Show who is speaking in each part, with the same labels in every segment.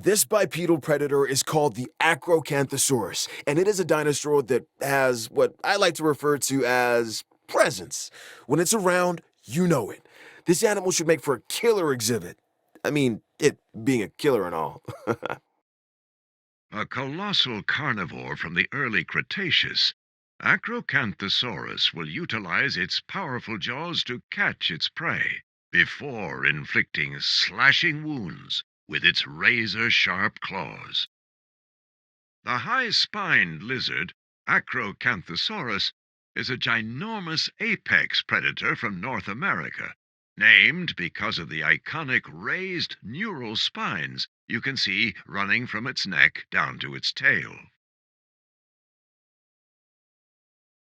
Speaker 1: This bipedal predator is called the Acrocanthosaurus, and it is a dinosaur that has what I like to refer to as presence. When it's around, you know it. This animal should make for a killer exhibit. I mean, it being a killer and all.
Speaker 2: A colossal carnivore from the early Cretaceous, Acrocanthosaurus will utilize its powerful jaws to catch its prey before inflicting slashing wounds with its razor-sharp claws. The high-spined lizard, Acrocanthosaurus, is a ginormous apex predator from North America, named because of the iconic raised neural spines you can see running from its neck down to its tail.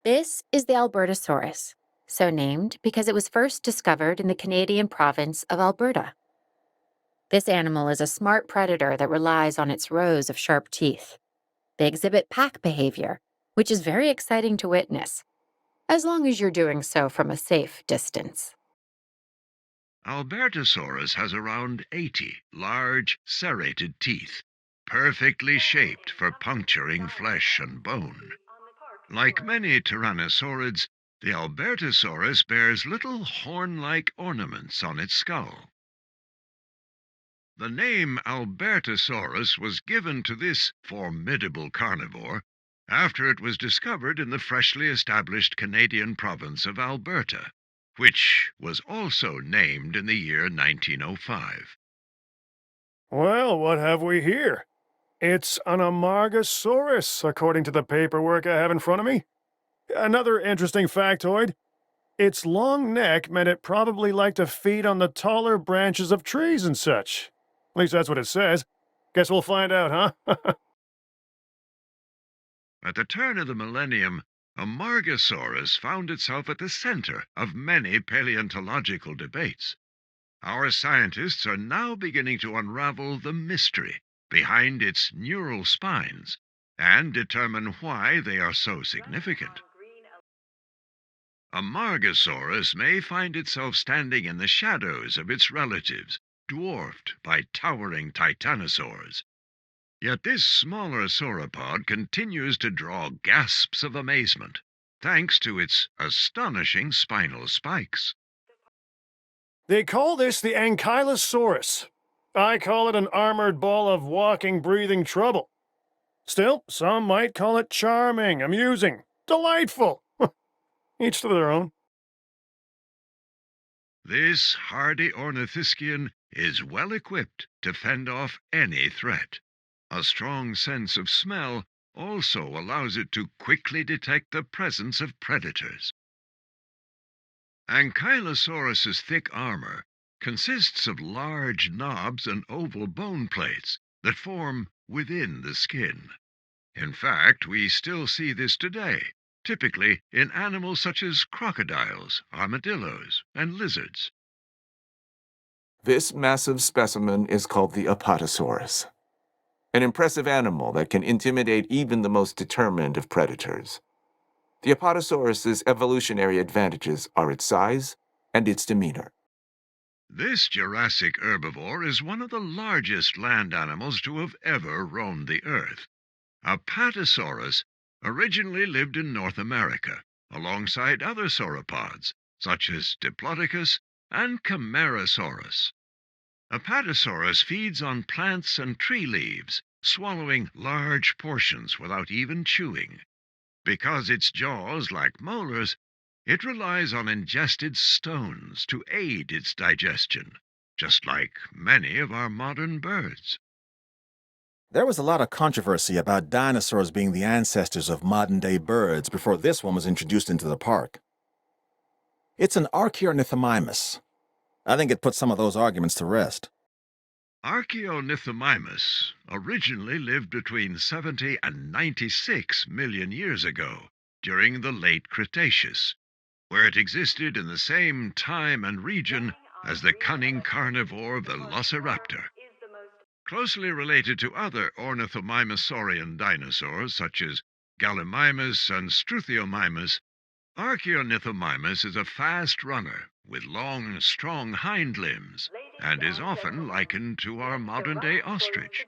Speaker 3: This is the Albertosaurus, so named because it was first discovered in the Canadian province of Alberta. This animal is a smart predator that relies on its rows of sharp teeth. They exhibit pack behavior, which is very exciting to witness, as long as you're doing so from a safe distance.
Speaker 2: Albertosaurus has around 80 large, serrated teeth, perfectly shaped for puncturing flesh and bone. Like many tyrannosaurids, the Albertosaurus bears little horn-like ornaments on its skull. The name Albertosaurus was given to this formidable carnivore after it was discovered in the freshly established Canadian province of Alberta, which was also named in the year 1905.
Speaker 4: Well, what have we here? It's an Amargasaurus, according to the paperwork I have in front of me. Another interesting factoid. Its long neck meant it probably liked to feed on the taller branches of trees and such. At least that's what it says. Guess we'll find out, huh?
Speaker 2: At the turn of the millennium, Amargasaurus found itself at the center of many paleontological debates. Our scientists are now beginning to unravel the mystery behind its neural spines and determine why they are so significant. Amargasaurus may find itself standing in the shadows of its relatives, dwarfed by towering titanosaurs. Yet this smaller sauropod continues to draw gasps of amazement, thanks to its astonishing spinal spikes.
Speaker 4: They call this the Ankylosaurus. I call it an armored ball of walking, breathing trouble. Still, some might call it charming, amusing, delightful. Each to their own.
Speaker 2: This hardy ornithischian is well equipped to fend off any threat. A strong sense of smell also allows it to quickly detect the presence of predators. Ankylosaurus's thick armor consists of large knobs and oval bone plates that form within the skin. In fact, we still see this today, typically in animals such as crocodiles, armadillos, and lizards.
Speaker 5: This massive specimen is called the Apatosaurus, an impressive animal that can intimidate even the most determined of predators. The Apatosaurus's evolutionary advantages are its size and its demeanor.
Speaker 2: This Jurassic herbivore is one of the largest land animals to have ever roamed the earth. Apatosaurus originally lived in North America, alongside other sauropods, such as Diplodocus and Camarasaurus. Apatosaurus feeds on plants and tree leaves, swallowing large portions without even chewing. Because its jaws lack molars, it relies on ingested stones to aid its digestion, just like many of our modern birds.
Speaker 6: There was a lot of controversy about dinosaurs being the ancestors of modern-day birds before this one was introduced into the park. It's an Archaeornithimimus. I think it puts some of those arguments to rest.
Speaker 2: Archaeornithimimus originally lived between 70 and 96 million years ago, during the late Cretaceous, where it existed in the same time and region as the cunning carnivore Velociraptor. Closely related to other ornithomimosaurian dinosaurs such as Gallimimus and Struthiomimus, Archaeornithimimus is a fast runner with long, strong hind limbs and is often likened to our modern-day ostrich.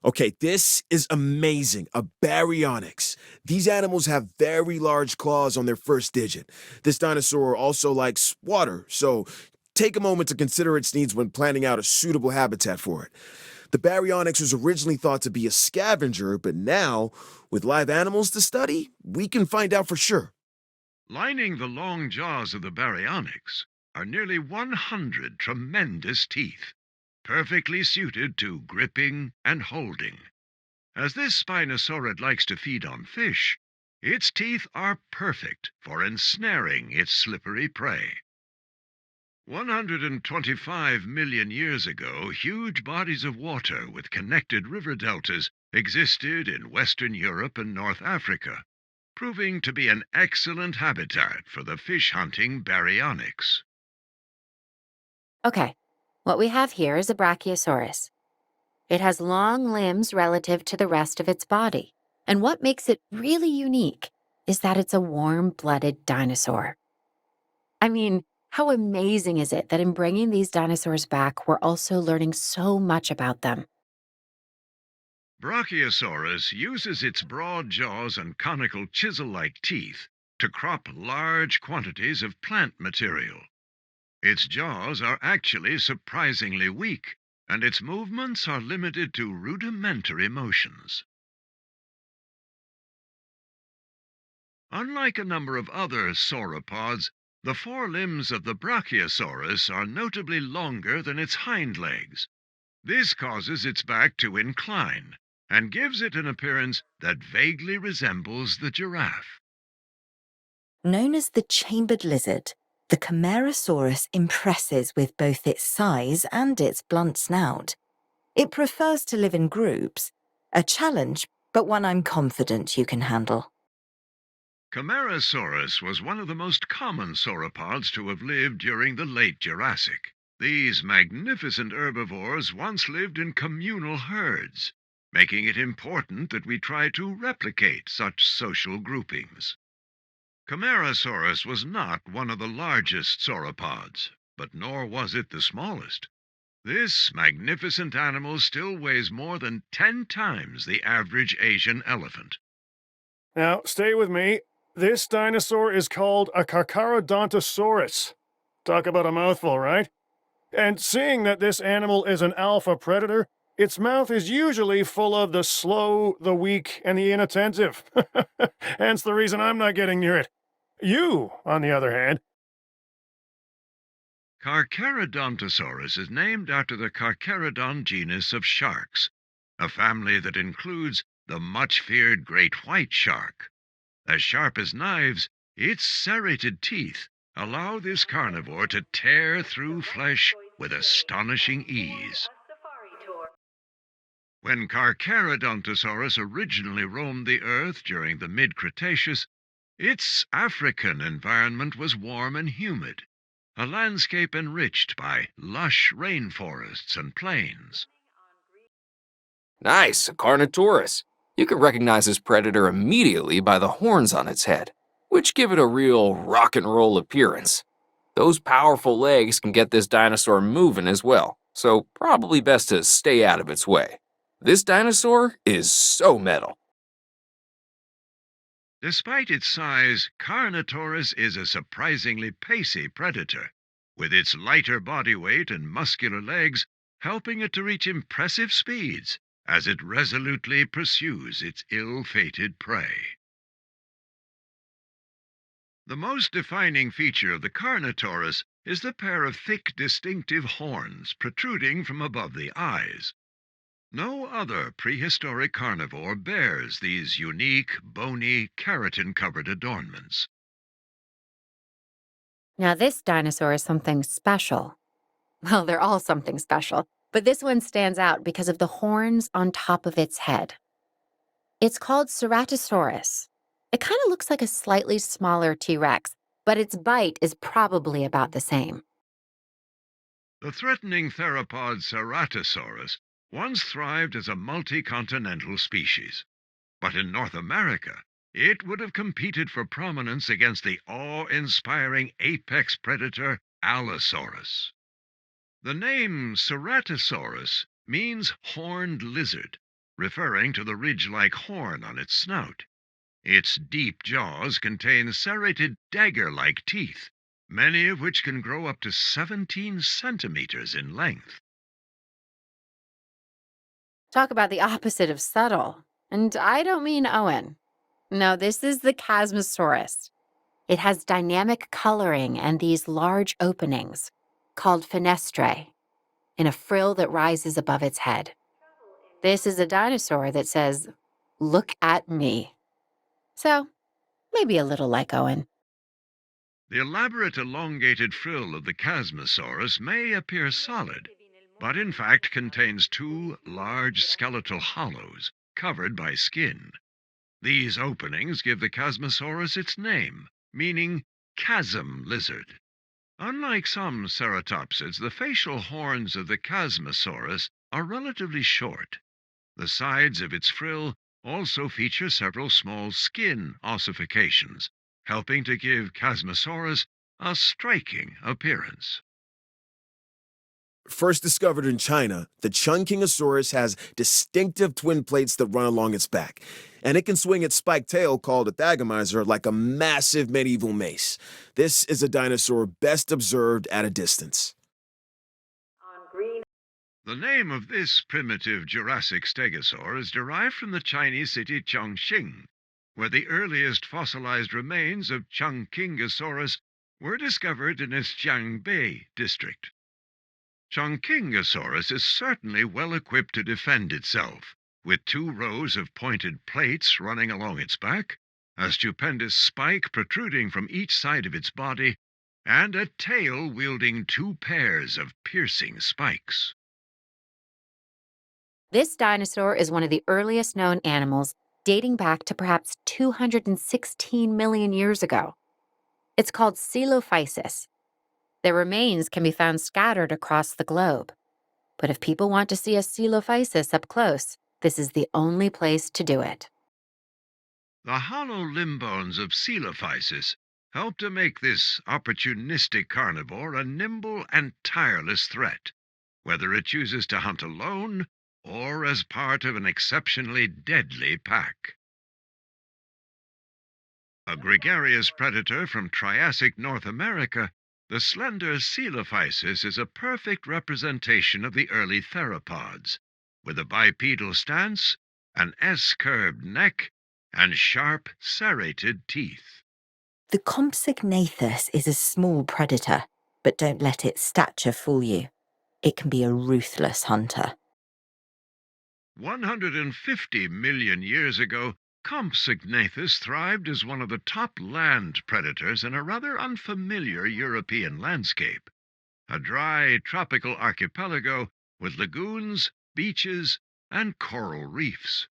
Speaker 1: Okay, this is amazing. A Baryonyx. These animals have very large claws on their first digit. This dinosaur also likes water, so take a moment to consider its needs when planning out a suitable habitat for it. The Baryonyx was originally thought to be a scavenger, but now, with live animals to study, we can find out for sure.
Speaker 2: Lining the long jaws of the Baryonyx are nearly 100 tremendous teeth, perfectly suited to gripping and holding. As this Spinosaurid likes to feed on fish, its teeth are perfect for ensnaring its slippery prey. 125 million years ago, huge bodies of water with connected river deltas existed in Western Europe and North Africa, proving to be an excellent habitat for the fish-hunting Baryonyx.
Speaker 3: Okay, what we have here is a Brachiosaurus. It has long limbs relative to the rest of its body, and what makes it really unique is that it's a warm-blooded dinosaur. I mean, how amazing is it that in bringing these dinosaurs back, we're also learning so much about them?
Speaker 2: Brachiosaurus uses its broad jaws and conical chisel-like teeth to crop large quantities of plant material. Its jaws are actually surprisingly weak, and its movements are limited to rudimentary motions. Unlike a number of other sauropods, the forelimbs of the Brachiosaurus are notably longer than its hind legs. This causes its back to incline and gives it an appearance that vaguely resembles the giraffe.
Speaker 7: Known as the chambered lizard, the Camarasaurus impresses with both its size and its blunt snout. It prefers to live in groups, a challenge, but one I'm confident you can handle.
Speaker 2: Camarasaurus was one of the most common sauropods to have lived during the late Jurassic. These magnificent herbivores once lived in communal herds, making it important that we try to replicate such social groupings. Camarasaurus was not one of the largest sauropods, but nor was it the smallest. This magnificent animal still weighs more than 10 times the average Asian elephant.
Speaker 4: Now, stay with me. This dinosaur is called a Carcharodontosaurus. Talk about a mouthful, right? And seeing that this animal is an alpha predator, its mouth is usually full of the slow, the weak, and the inattentive. Hence the reason I'm not getting near it. You, on the other hand.
Speaker 2: Carcharodontosaurus is named after the Carcharodon genus of sharks, a family that includes the much-feared great white shark. As sharp as knives, its serrated teeth allow this carnivore to tear through flesh with astonishing ease. When Carcharodontosaurus originally roamed the earth during the mid-Cretaceous, its African environment was warm and humid, a landscape enriched by lush rainforests and plains.
Speaker 8: Nice, a Carnotaurus. You can recognize this predator immediately by the horns on its head, which give it a real rock and roll appearance. Those powerful legs can get this dinosaur moving as well, so probably best to stay out of its way. This dinosaur is so metal.
Speaker 2: Despite its size, Carnotaurus is a surprisingly pacey predator, with its lighter body weight and muscular legs helping it to reach impressive speeds as it resolutely pursues its ill-fated prey. The most defining feature of the Carnotaurus is the pair of thick, distinctive horns protruding from above the eyes. No other prehistoric carnivore bears these unique, bony, keratin-covered adornments.
Speaker 3: Now, this dinosaur is something special. Well, they're all something special, but this one stands out because of the horns on top of its head. It's called Ceratosaurus. It kind of looks like a slightly smaller T-Rex, but its bite is probably about the same.
Speaker 2: The threatening theropod Ceratosaurus once thrived as a multi-continental species, but in North America, it would have competed for prominence against the awe-inspiring apex predator Allosaurus. The name Ceratosaurus means horned lizard, referring to the ridge-like horn on its snout. Its deep jaws contain serrated dagger-like teeth, many of which can grow up to 17 centimeters in length.
Speaker 3: Talk about the opposite of subtle. And I don't mean Owen. No, this is the Chasmosaurus. It has dynamic coloring and these large openings, called fenestrae, in a frill that rises above its head. This is a dinosaur that says, "Look at me." So, maybe a little like Owen.
Speaker 2: The elaborate elongated frill of the Chasmosaurus may appear solid, but in fact contains two large skeletal hollows covered by skin. These openings give the Chasmosaurus its name, meaning chasm lizard. Unlike some ceratopsids, the facial horns of the Chasmosaurus are relatively short. The sides of its frill also feature several small skin ossifications, helping to give Chasmosaurus a striking appearance.
Speaker 1: First discovered in China, the Chungkingosaurus has distinctive twin plates that run along its back, and it can swing its spiked tail, called a thagomizer, like a massive medieval mace. This is a dinosaur best observed at a distance.
Speaker 2: The name of this primitive Jurassic stegosaur is derived from the Chinese city Chongqing, where the earliest fossilized remains of Chungkingosaurus were discovered in its Jiangbei district. Chungkingosaurus is certainly well equipped to defend itself, with 2 rows of pointed plates running along its back, a stupendous spike protruding from each side of its body, and a tail wielding 2 pairs of piercing spikes.
Speaker 3: This dinosaur is one of the earliest known animals, dating back to perhaps 216 million years ago. It's called Coelophysis. Their remains can be found scattered across the globe. But if people want to see a Coelophysis up close, this is the only place to do it.
Speaker 2: The hollow limb bones of Coelophysis help to make this opportunistic carnivore a nimble and tireless threat, whether it chooses to hunt alone or as part of an exceptionally deadly pack. A gregarious predator from Triassic North America, the slender Coelophysis is a perfect representation of the early theropods, with a bipedal stance, an S-curved neck, and sharp, serrated teeth.
Speaker 7: The Compsognathus is a small predator, but don't let its stature fool you. It can be a ruthless hunter.
Speaker 2: 150 million years ago, Compsognathus thrived as one of the top land predators in a rather unfamiliar European landscape, a dry tropical archipelago with lagoons, beaches, and coral reefs.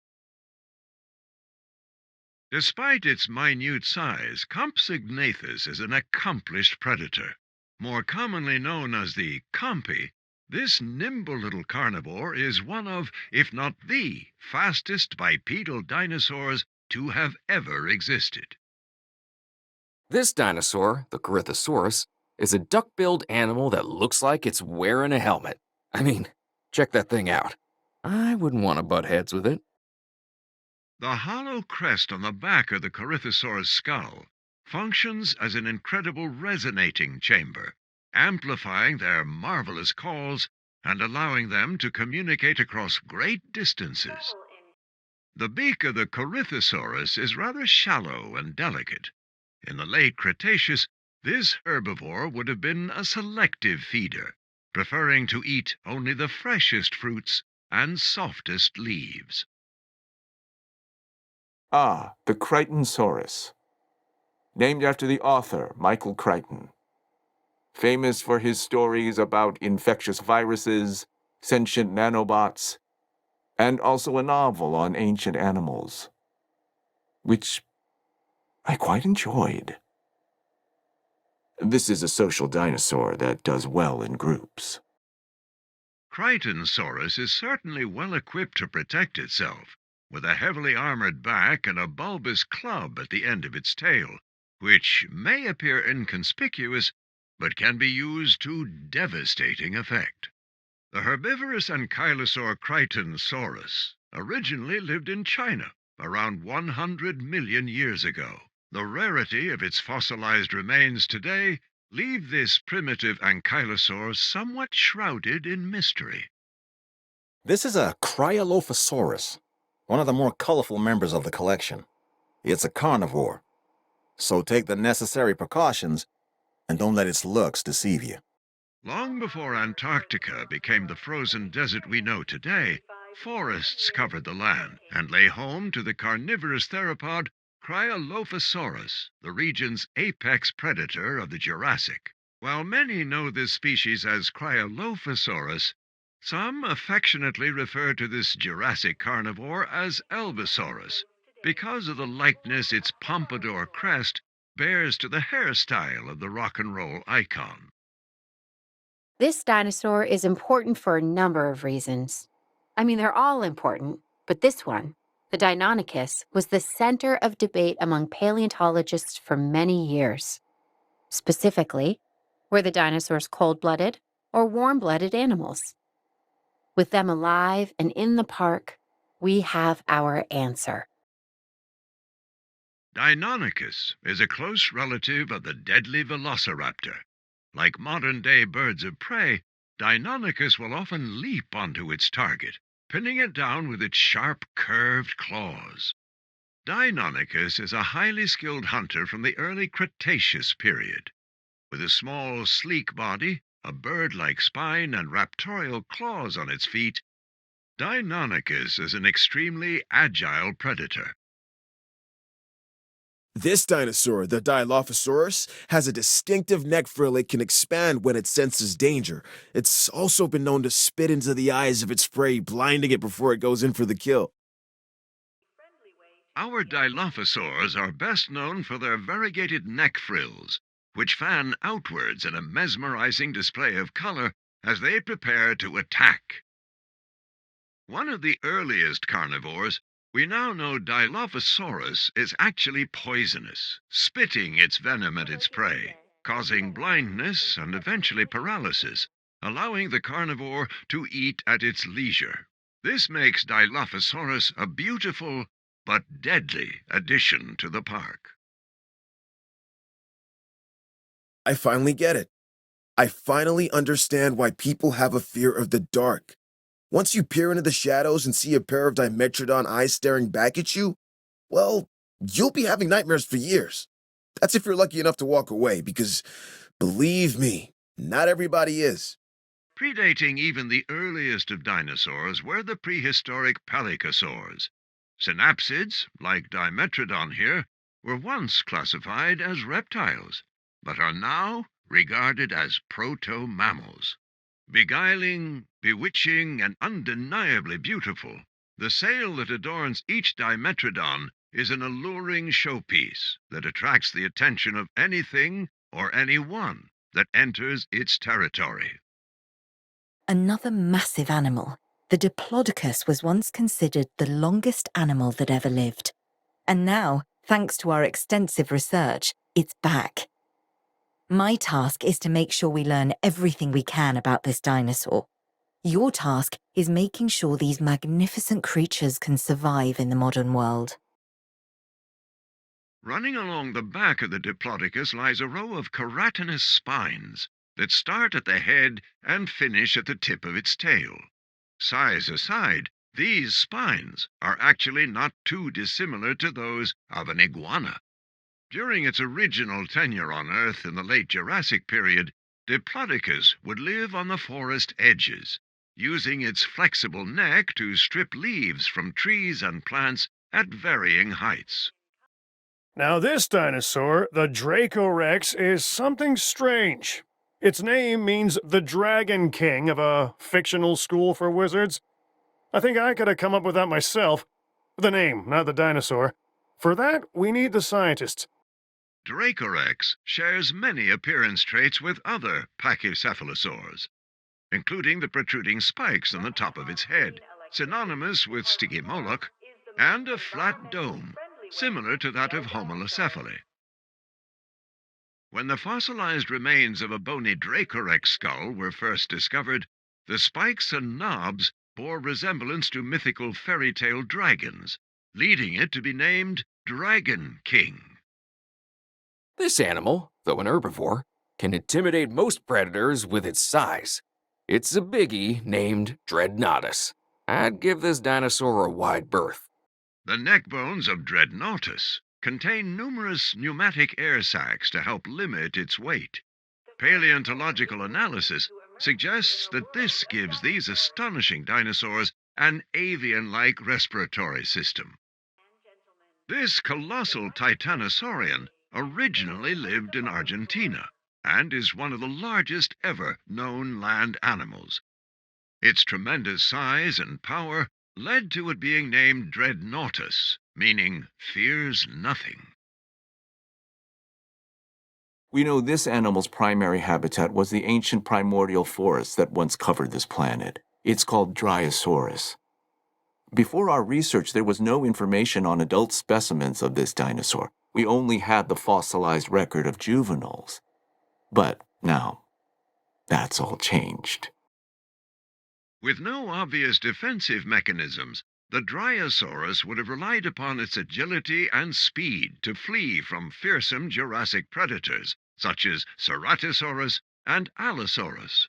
Speaker 2: Despite its minute size, Compsognathus is an accomplished predator. More commonly known as the compy, this nimble little carnivore is one of, if not the, fastest bipedal dinosaurs to have ever existed.
Speaker 8: This dinosaur, the Corythosaurus, is a duck-billed animal that looks like it's wearing a helmet. I mean, check that thing out. I wouldn't want to butt heads with it.
Speaker 2: The hollow crest on the back of the Corythosaurus skull functions as an incredible resonating chamber, amplifying their marvelous calls and allowing them to communicate across great distances. The beak of the Corythosaurus is rather shallow and delicate. In the late Cretaceous, this herbivore would have been a selective feeder, preferring to eat only the freshest fruits and softest leaves.
Speaker 5: Ah, the Crichtonsaurus, named after the author Michael Crichton. Famous for his stories about infectious viruses, sentient nanobots, and also a novel on ancient animals, which I quite enjoyed. This is a social dinosaur that does well in groups.
Speaker 2: Crichtonsaurus is certainly well equipped to protect itself, with a heavily armored back and a bulbous club at the end of its tail, which may appear inconspicuous, but can be used to devastating effect. The herbivorous ankylosaur Crichtonsaurus originally lived in China around 100 million years ago. The rarity of its fossilized remains today leave this primitive ankylosaur somewhat shrouded in mystery.
Speaker 6: This is a Cryolophosaurus, one of the more colorful members of the collection. It's a carnivore, so take the necessary precautions and don't let its looks deceive you.
Speaker 2: Long before Antarctica became the frozen desert we know today, forests covered the land and lay home to the carnivorous theropod Cryolophosaurus, the region's apex predator of the Jurassic. While many know this species as Cryolophosaurus, some affectionately refer to this Jurassic carnivore as Albertosaurus, because of the likeness its pompadour crest bears to the hairstyle of the rock and roll icon.
Speaker 3: This dinosaur is important for a number of reasons. I mean, they're all important, but this one, the Deinonychus, was the center of debate among paleontologists for many years. Specifically, were the dinosaurs cold-blooded or warm-blooded animals? With them alive and in the park, we have our answer.
Speaker 2: Deinonychus is a close relative of the deadly velociraptor. Like modern-day birds of prey, Deinonychus will often leap onto its target, pinning it down with its sharp, curved claws. Deinonychus is a highly skilled hunter from the early Cretaceous period. With a small, sleek body, a bird-like spine, and raptorial claws on its feet, Deinonychus is an extremely agile predator.
Speaker 1: This dinosaur, the Dilophosaurus, has a distinctive neck frill it can expand when it senses danger. It's also been known to spit into the eyes of its prey, blinding it before it goes in for the kill.
Speaker 2: Our Dilophosaurs are best known for their variegated neck frills, which fan outwards in a mesmerizing display of color as they prepare to attack. One of the earliest carnivores, we now know Dilophosaurus is actually poisonous, spitting its venom at its prey, causing blindness and eventually paralysis, allowing the carnivore to eat at its leisure. This makes Dilophosaurus a beautiful but deadly addition to the park.
Speaker 1: I finally get it. I finally understand why people have a fear of the dark. Once you peer into the shadows and see a pair of Dimetrodon eyes staring back at you, well, you'll be having nightmares for years. That's if you're lucky enough to walk away, because, believe me, not everybody is.
Speaker 2: Predating even the earliest of dinosaurs were the prehistoric pelycosaurs. Synapsids, like Dimetrodon here, were once classified as reptiles, but are now regarded as proto-mammals. Beguiling, bewitching, and undeniably beautiful, the sail that adorns each Dimetrodon is an alluring showpiece that attracts the attention of anything or anyone that enters its territory.
Speaker 7: Another massive animal, the Diplodocus, was once considered the longest animal that ever lived. And now, thanks to our extensive research, it's back. My task is to make sure we learn everything we can about this dinosaur. Your task is making sure these magnificent creatures can survive in the modern world.
Speaker 2: Running along the back of the Diplodocus lies a row of keratinous spines that start at the head and finish at the tip of its tail. Size aside, these spines are actually not too dissimilar to those of an iguana. During its original tenure on Earth in the late Jurassic period, Diplodocus would live on the forest edges, using its flexible neck to strip leaves from trees and plants at varying heights.
Speaker 4: Now this dinosaur, the Rex, is something strange. Its name means the Dragon King of a fictional school for wizards. I think I could have come up with that myself. The name, not the dinosaur. For that, we need the scientists.
Speaker 2: Rex shares many appearance traits with other pachycephalosaurs, including the protruding spikes on the top of its head, synonymous with Stygimoloch, and a flat dome, similar to that of Homalocephali. When the fossilized remains of a bony Rex skull were first discovered, The spikes and knobs bore resemblance to mythical fairy tale dragons, leading it to be named Dragon King.
Speaker 8: This animal, though an herbivore, can intimidate most predators with its size. It's a biggie named Dreadnoughtus. I'd give this dinosaur a wide berth.
Speaker 2: The neck bones of Dreadnoughtus contain numerous pneumatic air sacs to help limit its weight. Paleontological analysis suggests that this gives these astonishing dinosaurs an avian-like respiratory system. This colossal titanosaurian originally lived in Argentina and is one of the largest ever known land animals. Its tremendous size and power led to it being named Dreadnoughtus, meaning fears nothing.
Speaker 5: We know this animal's primary habitat was the ancient primordial forest that once covered this planet. It's called Dryosaurus. Before our research, there was no information on adult specimens of this dinosaur. We only had the fossilized record of juveniles. But now, that's all changed.
Speaker 2: With no obvious defensive mechanisms, the Dryosaurus would have relied upon its agility and speed to flee from fearsome Jurassic predators, such as Ceratosaurus and Allosaurus.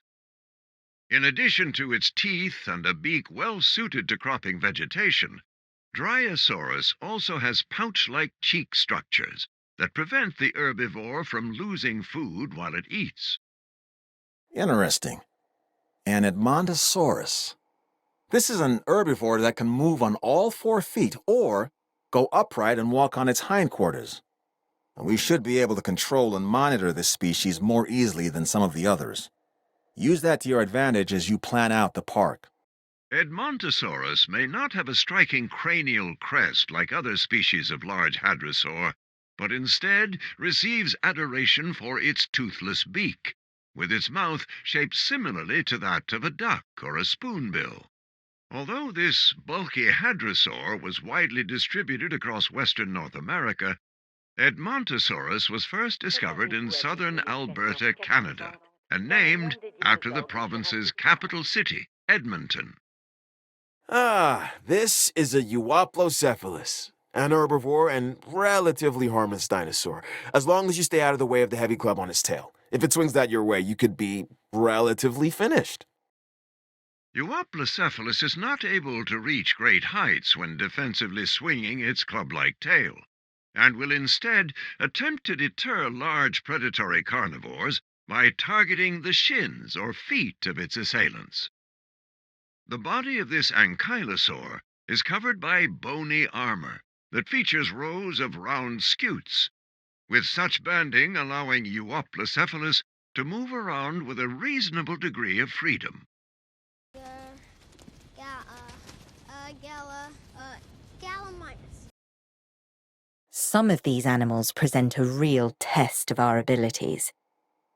Speaker 2: In addition to its teeth and a beak well suited to cropping vegetation, Dryosaurus also has pouch-like cheek structures that prevent the herbivore from losing food while it eats.
Speaker 6: Interesting. An Edmontosaurus. This is an herbivore that can move on all 4 feet or go upright and walk on its hindquarters. We should be able to control and monitor this species more easily than some of the others. Use that to your advantage as you plan out the park.
Speaker 2: Edmontosaurus may not have a striking cranial crest like other species of large hadrosaur, but instead receives adoration for its toothless beak, with its mouth shaped similarly to that of a duck or a spoonbill. Although this bulky hadrosaur was widely distributed across western North America, Edmontosaurus was first discovered in southern Alberta, Canada, and named after the province's capital city, Edmonton.
Speaker 1: This is a Euoplocephalus, an herbivore and relatively harmless dinosaur, as long as you stay out of the way of the heavy club on its tail. If it swings that your way, you could be relatively finished.
Speaker 2: Euoplocephalus is not able to reach great heights when defensively swinging its club-like tail, and will instead attempt to deter large predatory carnivores by targeting the shins or feet of its assailants. The body of this ankylosaur is covered by bony armor that features rows of round scutes, with such banding allowing Euoplocephalus to move around with a reasonable degree of freedom.
Speaker 7: Some of these animals present a real test of our abilities.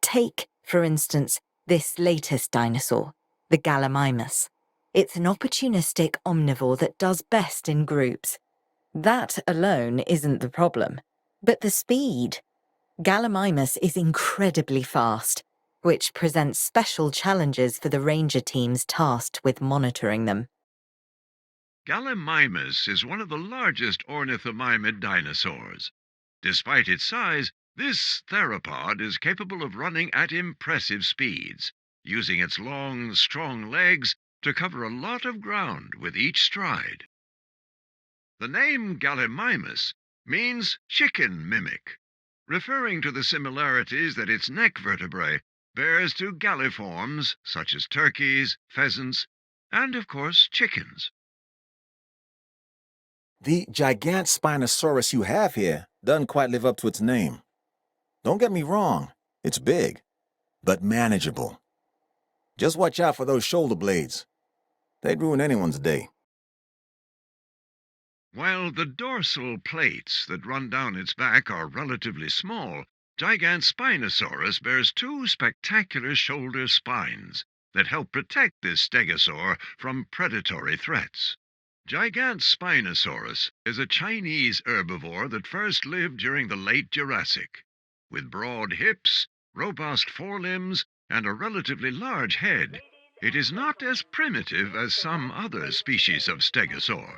Speaker 7: Take, for instance, this latest dinosaur, the Gallimimus. It's an opportunistic omnivore that does best in groups. That alone isn't the problem, but the speed. Gallimimus is incredibly fast, which presents special challenges for the ranger teams tasked with monitoring them.
Speaker 2: Gallimimus is one of the largest ornithomimid dinosaurs. Despite its size, this theropod is capable of running at impressive speeds, using its long, strong legs to cover a lot of ground with each stride. The name Gallimimus means chicken mimic, referring to the similarities that its neck vertebrae bears to galliforms such as turkeys, pheasants, and of course chickens.
Speaker 6: The gigant Spinosaurus you have here doesn't quite live up to its name. Don't get me wrong, it's big, but manageable. Just watch out for those shoulder blades. They'd ruin anyone's day.
Speaker 2: While the dorsal plates that run down its back are relatively small, Gigant Spinosaurus bears 2 spectacular shoulder spines that help protect this stegosaur from predatory threats. Gigant Spinosaurus is a Chinese herbivore that first lived during the late Jurassic, with broad hips, robust forelimbs, and a relatively large head. it is not as primitive as some other species of stegosaur.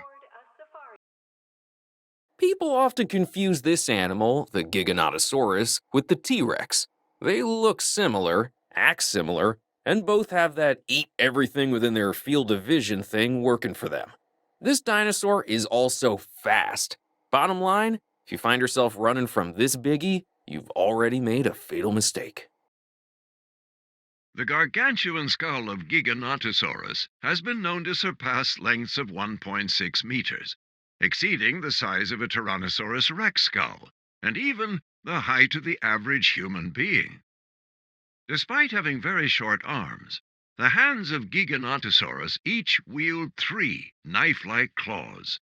Speaker 8: People often confuse this animal, the Giganotosaurus, with the T-Rex. They look similar, act similar, and both have that eat everything within their field of vision thing working for them. This dinosaur is also fast. Bottom line, if you find yourself running from this biggie, you've already made a fatal mistake.
Speaker 2: The gargantuan skull of Giganotosaurus has been known to surpass lengths of 1.6 meters, exceeding the size of a Tyrannosaurus Rex skull, and even the height of the average human being. Despite having very short arms, the hands of Giganotosaurus each wield 3 knife-like claws.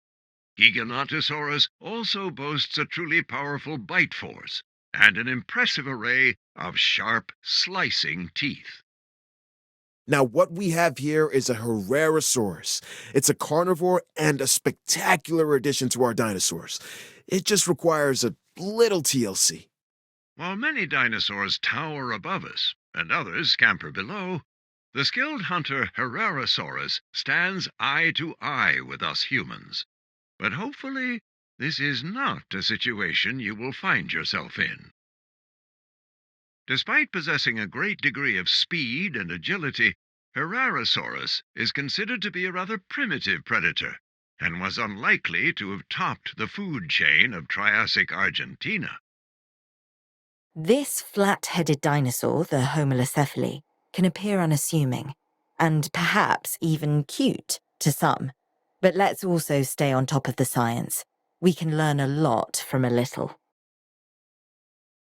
Speaker 2: Giganotosaurus also boasts a truly powerful bite force and an impressive array of sharp, slicing teeth.
Speaker 1: Now, what we have here is a Herrerasaurus. It's a carnivore and a spectacular addition to our dinosaurs. It just requires a little TLC.
Speaker 2: While many dinosaurs tower above us and others scamper below, the skilled hunter Herrerasaurus stands eye to eye with us humans. But hopefully, this is not a situation you will find yourself in. Despite possessing a great degree of speed and agility, Herrerasaurus is considered to be a rather primitive predator and was unlikely to have topped the food chain of Triassic Argentina.
Speaker 7: This flat-headed dinosaur, the Homalocephali, can appear unassuming, and perhaps even cute to some. But let's also stay on top of the science. We can learn a lot from a little.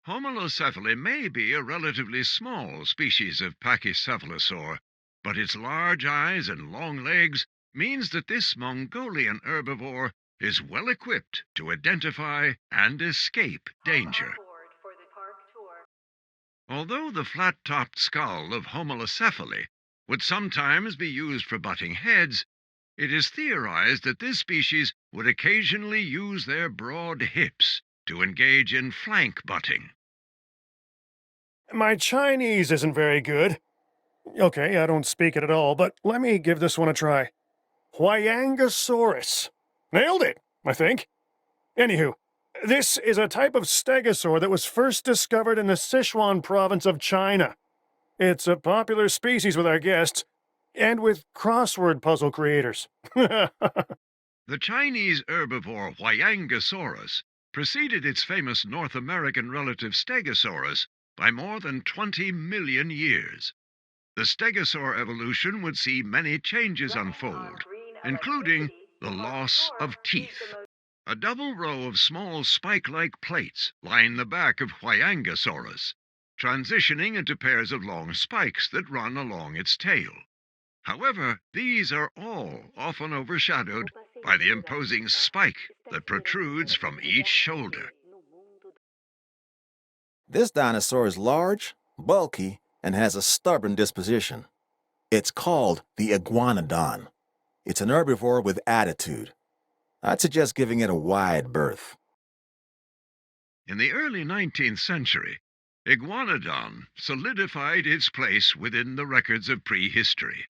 Speaker 2: Homalocephali may be a relatively small species of pachycephalosaur, but its large eyes and long legs means that this Mongolian herbivore is well equipped to identify and escape danger. Although the flat-topped skull of Homalocephali would sometimes be used for butting heads, it is theorized that this species would occasionally use their broad hips to engage in flank butting.
Speaker 4: My Chinese isn't very good. Okay, I don't speak it at all, but let me give this one a try. Huayangosaurus. Nailed it, I think. Anywho, this is a type of stegosaur that was first discovered in the Sichuan province of China. It's a popular species with our guests, and with crossword puzzle creators.
Speaker 2: The Chinese herbivore Huayangosaurus preceded its famous North American relative Stegosaurus by more than 20 million years. The stegosaur evolution would see many changes unfold, including the loss of teeth. A double row of small spike-like plates line the back of Huayangosaurus, transitioning into pairs of long spikes that run along its tail. However, these are all often overshadowed by the imposing spike that protrudes from each shoulder.
Speaker 6: This dinosaur is large, bulky, and has a stubborn disposition. It's called the iguanodon. It's an herbivore with attitude. I'd suggest giving it a wide berth.
Speaker 2: In the early 19th century, Iguanodon solidified its place within the records of prehistory,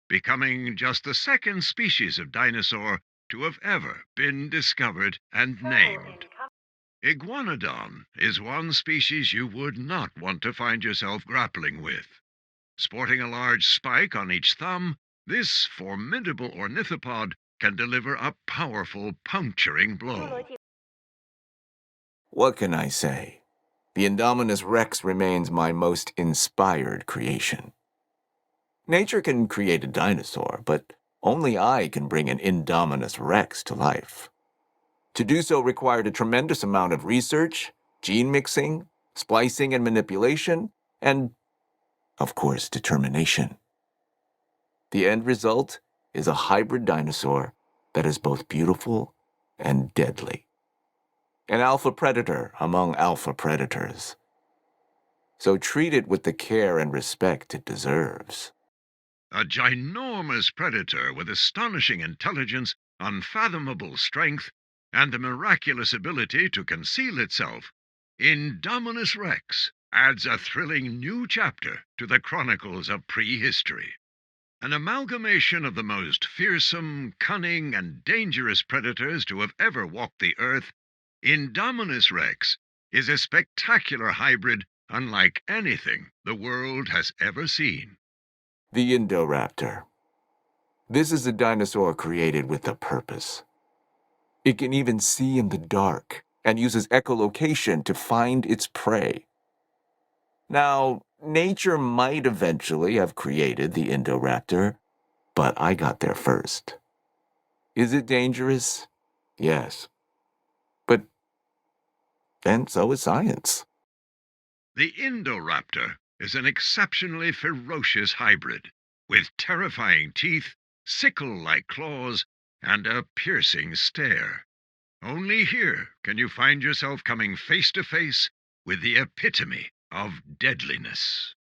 Speaker 2: becoming just the second species of dinosaur to have ever been discovered and named. Iguanodon is one species you would not want to find yourself grappling with. Sporting a large spike on each thumb, this formidable ornithopod can deliver a powerful puncturing blow.
Speaker 5: What can I say? The Indominus Rex remains my most inspired creation. Nature can create a dinosaur, but only I can bring an Indominus Rex to life. To do so required a tremendous amount of research, gene mixing, splicing and manipulation, and, of course, determination. The end result is a hybrid dinosaur that is both beautiful and deadly. An alpha predator among alpha predators. So treat it with the care and respect it deserves.
Speaker 2: A ginormous predator with astonishing intelligence, unfathomable strength, and the miraculous ability to conceal itself, Indominus Rex adds a thrilling new chapter to the chronicles of prehistory. An amalgamation of the most fearsome, cunning, and dangerous predators to have ever walked the earth, Indominus Rex is a spectacular hybrid unlike anything the world has ever seen.
Speaker 5: The Indoraptor. This is a dinosaur created with a purpose. It can even see in the dark and uses echolocation to find its prey. Now, nature might eventually have created the Indoraptor, but I got there first. Is it dangerous? Yes. But then so is science.
Speaker 2: The Indoraptor is an exceptionally ferocious hybrid with terrifying teeth, sickle-like claws, and a piercing stare. Only here can you find yourself coming face to face with the epitome of deadliness.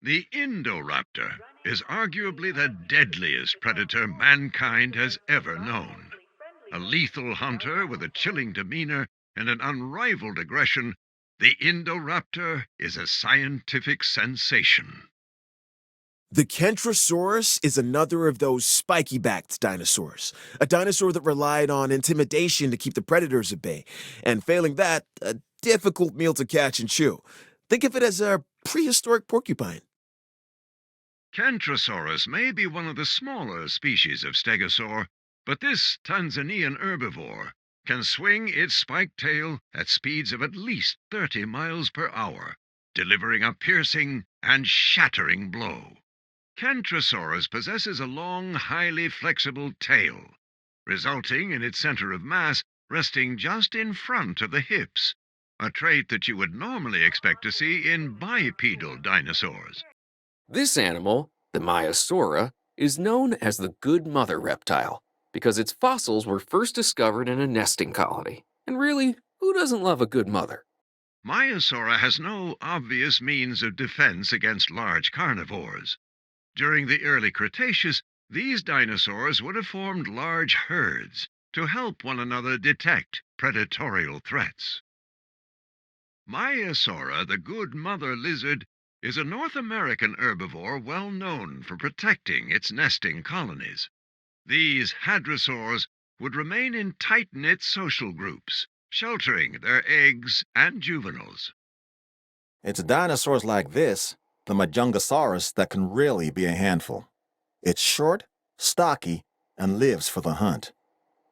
Speaker 2: The Indoraptor is arguably the deadliest predator mankind has ever known. A lethal hunter with a chilling demeanor and an unrivaled aggression, the Indoraptor is a scientific sensation.
Speaker 1: The Kentrosaurus is another of those spiky-backed dinosaurs, a dinosaur that relied on intimidation to keep the predators at bay, and failing that, a difficult meal to catch and chew. Think of it as a prehistoric porcupine.
Speaker 2: Kentrosaurus may be one of the smaller species of stegosaur, but this Tanzanian herbivore can swing its spiked tail at speeds of at least 30 miles per hour, delivering a piercing and shattering blow. Kentrosaurus possesses a long, highly flexible tail, resulting in its center of mass resting just in front of the hips, a trait that you would normally expect to see in bipedal dinosaurs.
Speaker 8: This animal, the Maiasaura, is known as the good mother reptile because its fossils were first discovered in a nesting colony. And really, who doesn't love a good mother?
Speaker 2: Maiasaura has no obvious means of defense against large carnivores. During the early Cretaceous, these dinosaurs would have formed large herds to help one another detect predatorial threats. Maiasaura, the good mother lizard, is a North American herbivore well known for protecting its nesting colonies. These hadrosaurs would remain in tight-knit social groups, sheltering their eggs and juveniles.
Speaker 6: It's dinosaurs like this, the Majungasaurus, that can really be a handful. It's short, stocky, and lives for the hunt.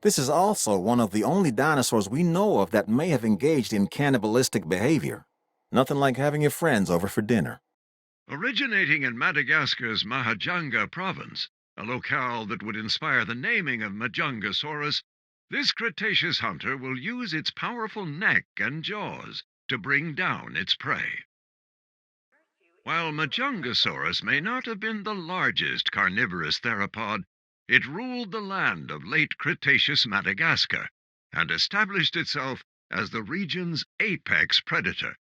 Speaker 6: This is also one of the only dinosaurs we know of that may have engaged in cannibalistic behavior. Nothing like having your friends over for dinner.
Speaker 2: Originating in Madagascar's Mahajanga province, a locale that would inspire the naming of Majungasaurus, this Cretaceous hunter will use its powerful neck and jaws to bring down its prey. While Majungasaurus may not have been the largest carnivorous theropod, it ruled the land of late Cretaceous Madagascar and established itself as the region's apex predator.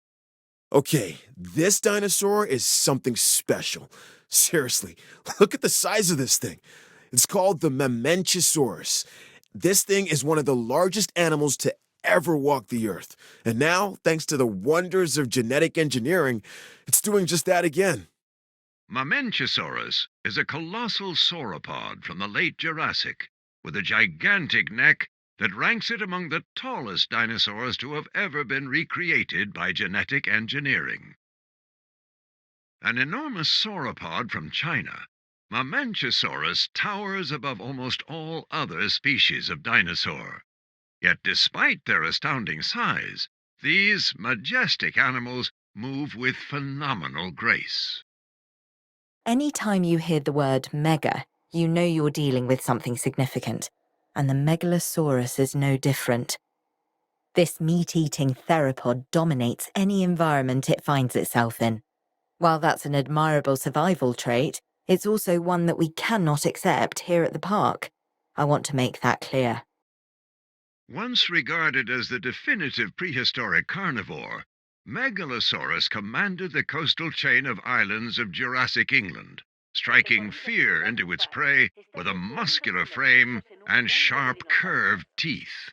Speaker 1: Okay, this dinosaur is something special. Seriously, look at the size of this thing. It's called the Mamenchisaurus. This thing is one of the largest animals to ever walk the earth. And now, thanks to the wonders of genetic engineering, it's doing just that again.
Speaker 2: Mamenchisaurus is a colossal sauropod from the late Jurassic, with a gigantic neck that ranks it among the tallest dinosaurs to have ever been recreated by genetic engineering. An enormous sauropod from China, Mamenchisaurus towers above almost all other species of dinosaur. Yet despite their astounding size, these majestic animals move with phenomenal grace.
Speaker 7: Anytime you hear the word mega, you know you're dealing with something significant, and the Megalosaurus is no different. This meat-eating theropod dominates any environment it finds itself in. While that's an admirable survival trait, it's also one that we cannot accept here at the park. I want to make that clear.
Speaker 2: Once regarded as the definitive prehistoric carnivore, Megalosaurus commanded the coastal chain of islands of Jurassic England, striking fear into its prey with a muscular frame and sharp curved teeth.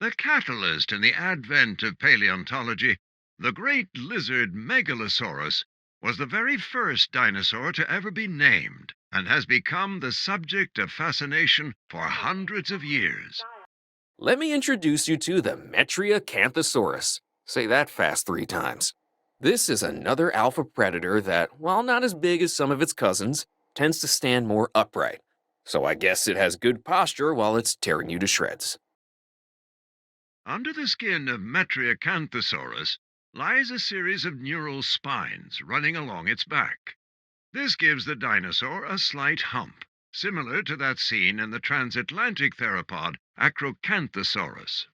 Speaker 2: The catalyst in the advent of paleontology, the great lizard Megalosaurus was the very first dinosaur to ever be named and has become the subject of fascination for hundreds of years.
Speaker 8: Let me introduce you to the Acrocanthosaurus. Say that fast 3 times. This is another alpha predator that, while not as big as some of its cousins, tends to stand more upright. So I guess it has good posture while it's tearing you to shreds.
Speaker 2: Under the skin of Acrocanthosaurus lies a series of neural spines running along its back. This gives the dinosaur a slight hump, similar to that seen in the transatlantic theropod Acrocanthosaurus.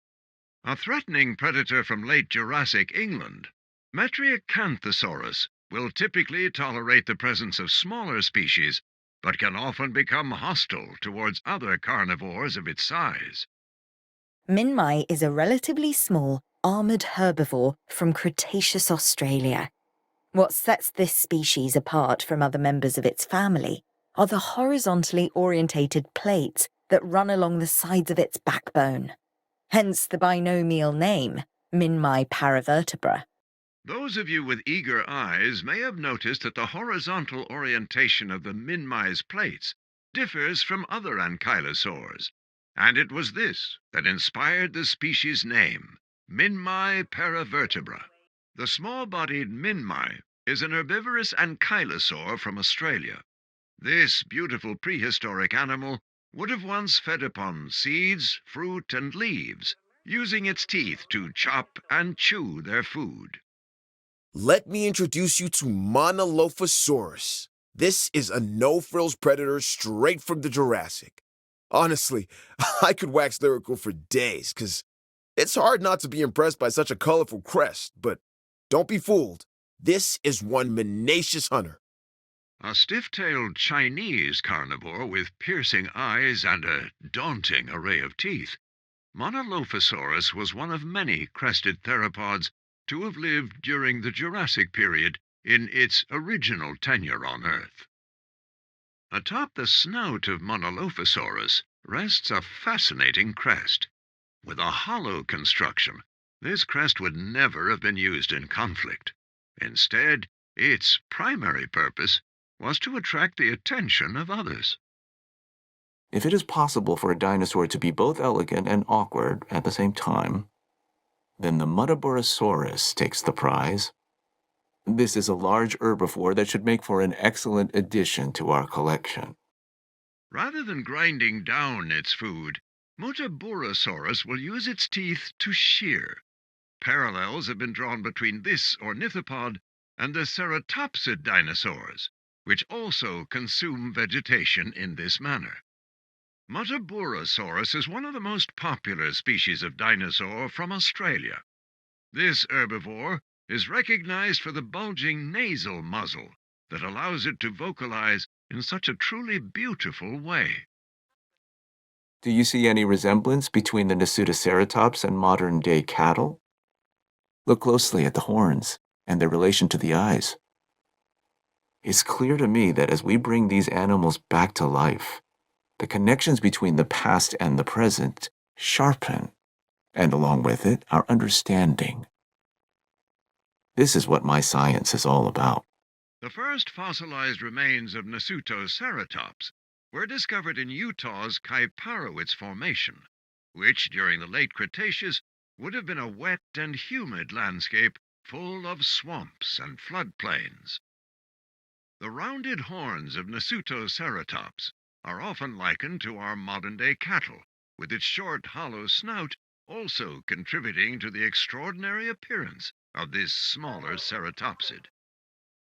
Speaker 2: A threatening predator from late Jurassic England, Acrocanthosaurus will typically tolerate the presence of smaller species, but can often become hostile towards other carnivores of its size.
Speaker 7: Minmi is a relatively small, armoured herbivore from Cretaceous Australia. What sets this species apart from other members of its family are the horizontally orientated plates that run along the sides of its backbone. Hence the binomial name, Minmi paravertebra.
Speaker 2: Those of you with eager eyes may have noticed that the horizontal orientation of the Minmi's plates differs from other ankylosaurs, and it was this that inspired the species name, Minmi paravertebra. The small-bodied Minmi is an herbivorous ankylosaur from Australia. This beautiful prehistoric animal would have once fed upon seeds, fruit, and leaves, using its teeth to chop and chew their food.
Speaker 1: Let me introduce you to Monolophosaurus. This is a no-frills predator straight from the Jurassic. Honestly, I could wax lyrical for days, because it's hard not to be impressed by such a colorful crest, but don't be fooled. This is one menacious hunter.
Speaker 2: A stiff-tailed Chinese carnivore with piercing eyes and a daunting array of teeth, Monolophosaurus was one of many crested theropods to have lived during the Jurassic period in its original tenure on Earth. Atop the snout of Monolophosaurus rests a fascinating crest. With a hollow construction, this crest would never have been used in conflict. Instead, its primary purpose was to attract the attention of others.
Speaker 5: If it is possible for a dinosaur to be both elegant and awkward at the same time, then the Albertosaurus takes the prize. This is a large herbivore that should make for an excellent addition to our collection.
Speaker 2: Rather than grinding down its food, Albertosaurus will use its teeth to shear. Parallels have been drawn between this ornithopod and the ceratopsid dinosaurs, which also consume vegetation in this manner. Albertosaurus is one of the most popular species of dinosaur from Australia. This herbivore is recognized for the bulging nasal muzzle that allows it to vocalize in such a truly beautiful way.
Speaker 5: Do you see any resemblance between the Nasutoceratops and modern-day cattle? Look closely at the horns and their relation to the eyes. It's clear to me that as we bring these animals back to life, the connections between the past and the present sharpen, and along with it, our understanding. This is what my science is all about.
Speaker 2: The first fossilized remains of Nasutoceratops were discovered in Utah's Carcharodontosaurus Formation, which during the late Cretaceous would have been a wet and humid landscape full of swamps and floodplains. The rounded horns of Nasutoceratops are often likened to our modern-day cattle, with its short, hollow snout also contributing to the extraordinary appearance of this smaller ceratopsid.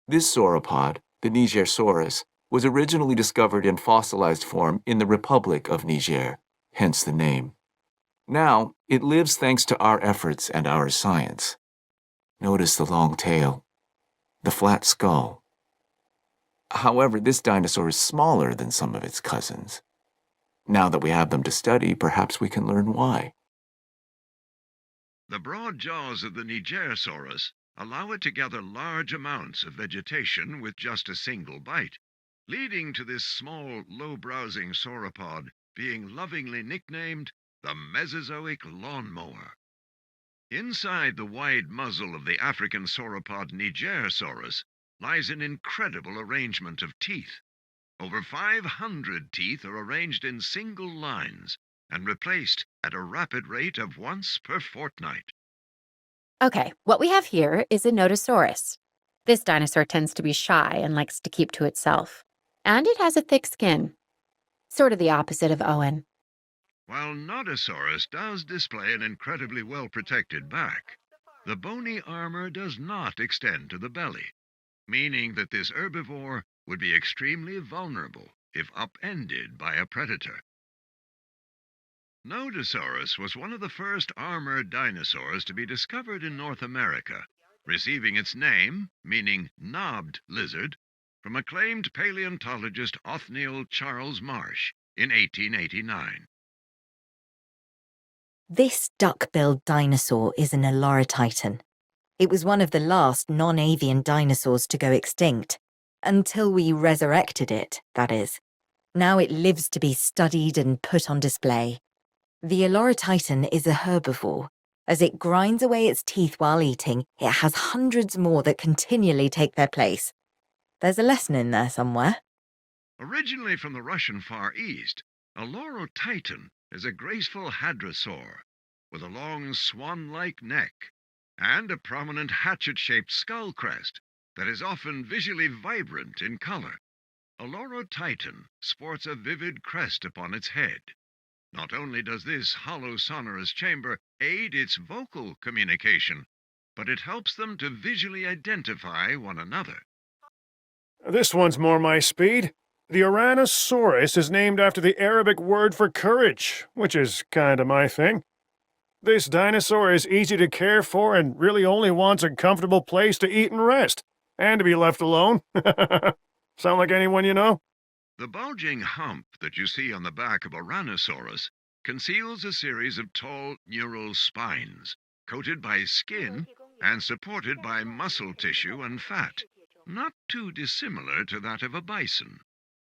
Speaker 5: This sauropod, the Nigersaurus, was originally discovered in fossilized form in the Republic of Niger, hence the name. Now, it lives thanks to our efforts and our science. Notice the long tail, the flat skull. However, this dinosaur is smaller than some of its cousins. Now that we have them to study, perhaps we can learn why.
Speaker 2: The broad jaws of the Nigersaurus allow it to gather large amounts of vegetation with just a single bite, leading to this small, low-browsing sauropod being lovingly nicknamed the Mesozoic lawnmower. Inside the wide muzzle of the African sauropod Nigersaurus lies an incredible arrangement of teeth. Over 500 teeth are arranged in single lines and replaced at a rapid rate of once per fortnight.
Speaker 3: Okay, what we have here is a Nodosaurus. This dinosaur tends to be shy and likes to keep to itself. And it has a thick skin. Sort of the opposite of Owen.
Speaker 2: While Nodosaurus does display an incredibly well-protected back, the bony armor does not extend to the belly, meaning that this herbivore would be extremely vulnerable if upended by a predator. Nodosaurus was one of the first armored dinosaurs to be discovered in North America, receiving its name, meaning knobbed lizard, from acclaimed paleontologist Othniel Charles Marsh in 1889.
Speaker 7: This duck-billed dinosaur is an Olorotitan. It was one of the last non-avian dinosaurs to go extinct. Until we resurrected it, that is. Now it lives to be studied and put on display. The Olorotitan is a herbivore. As it grinds away its teeth while eating, it has hundreds more that continually take their place. There's a lesson in there somewhere.
Speaker 2: Originally from the Russian Far East, Olorotitan is a graceful hadrosaur with a long swan-like neck and a prominent hatchet-shaped skull crest that is often visually vibrant in color. Olorotitan sports a vivid crest upon its head. Not only does this hollow sonorous chamber aid its vocal communication, but it helps them to visually identify one another.
Speaker 4: This one's more my speed. The Tyrannosaurus is named after the Arabic word for courage, which is kinda my thing. This dinosaur is easy to care for and really only wants a comfortable place to eat and rest, and to be left alone. Sound like anyone you know?
Speaker 2: The bulging hump that you see on the back of a Tyrannosaurus conceals a series of tall neural spines, coated by skin and supported by muscle tissue and fat, not too dissimilar to that of a bison.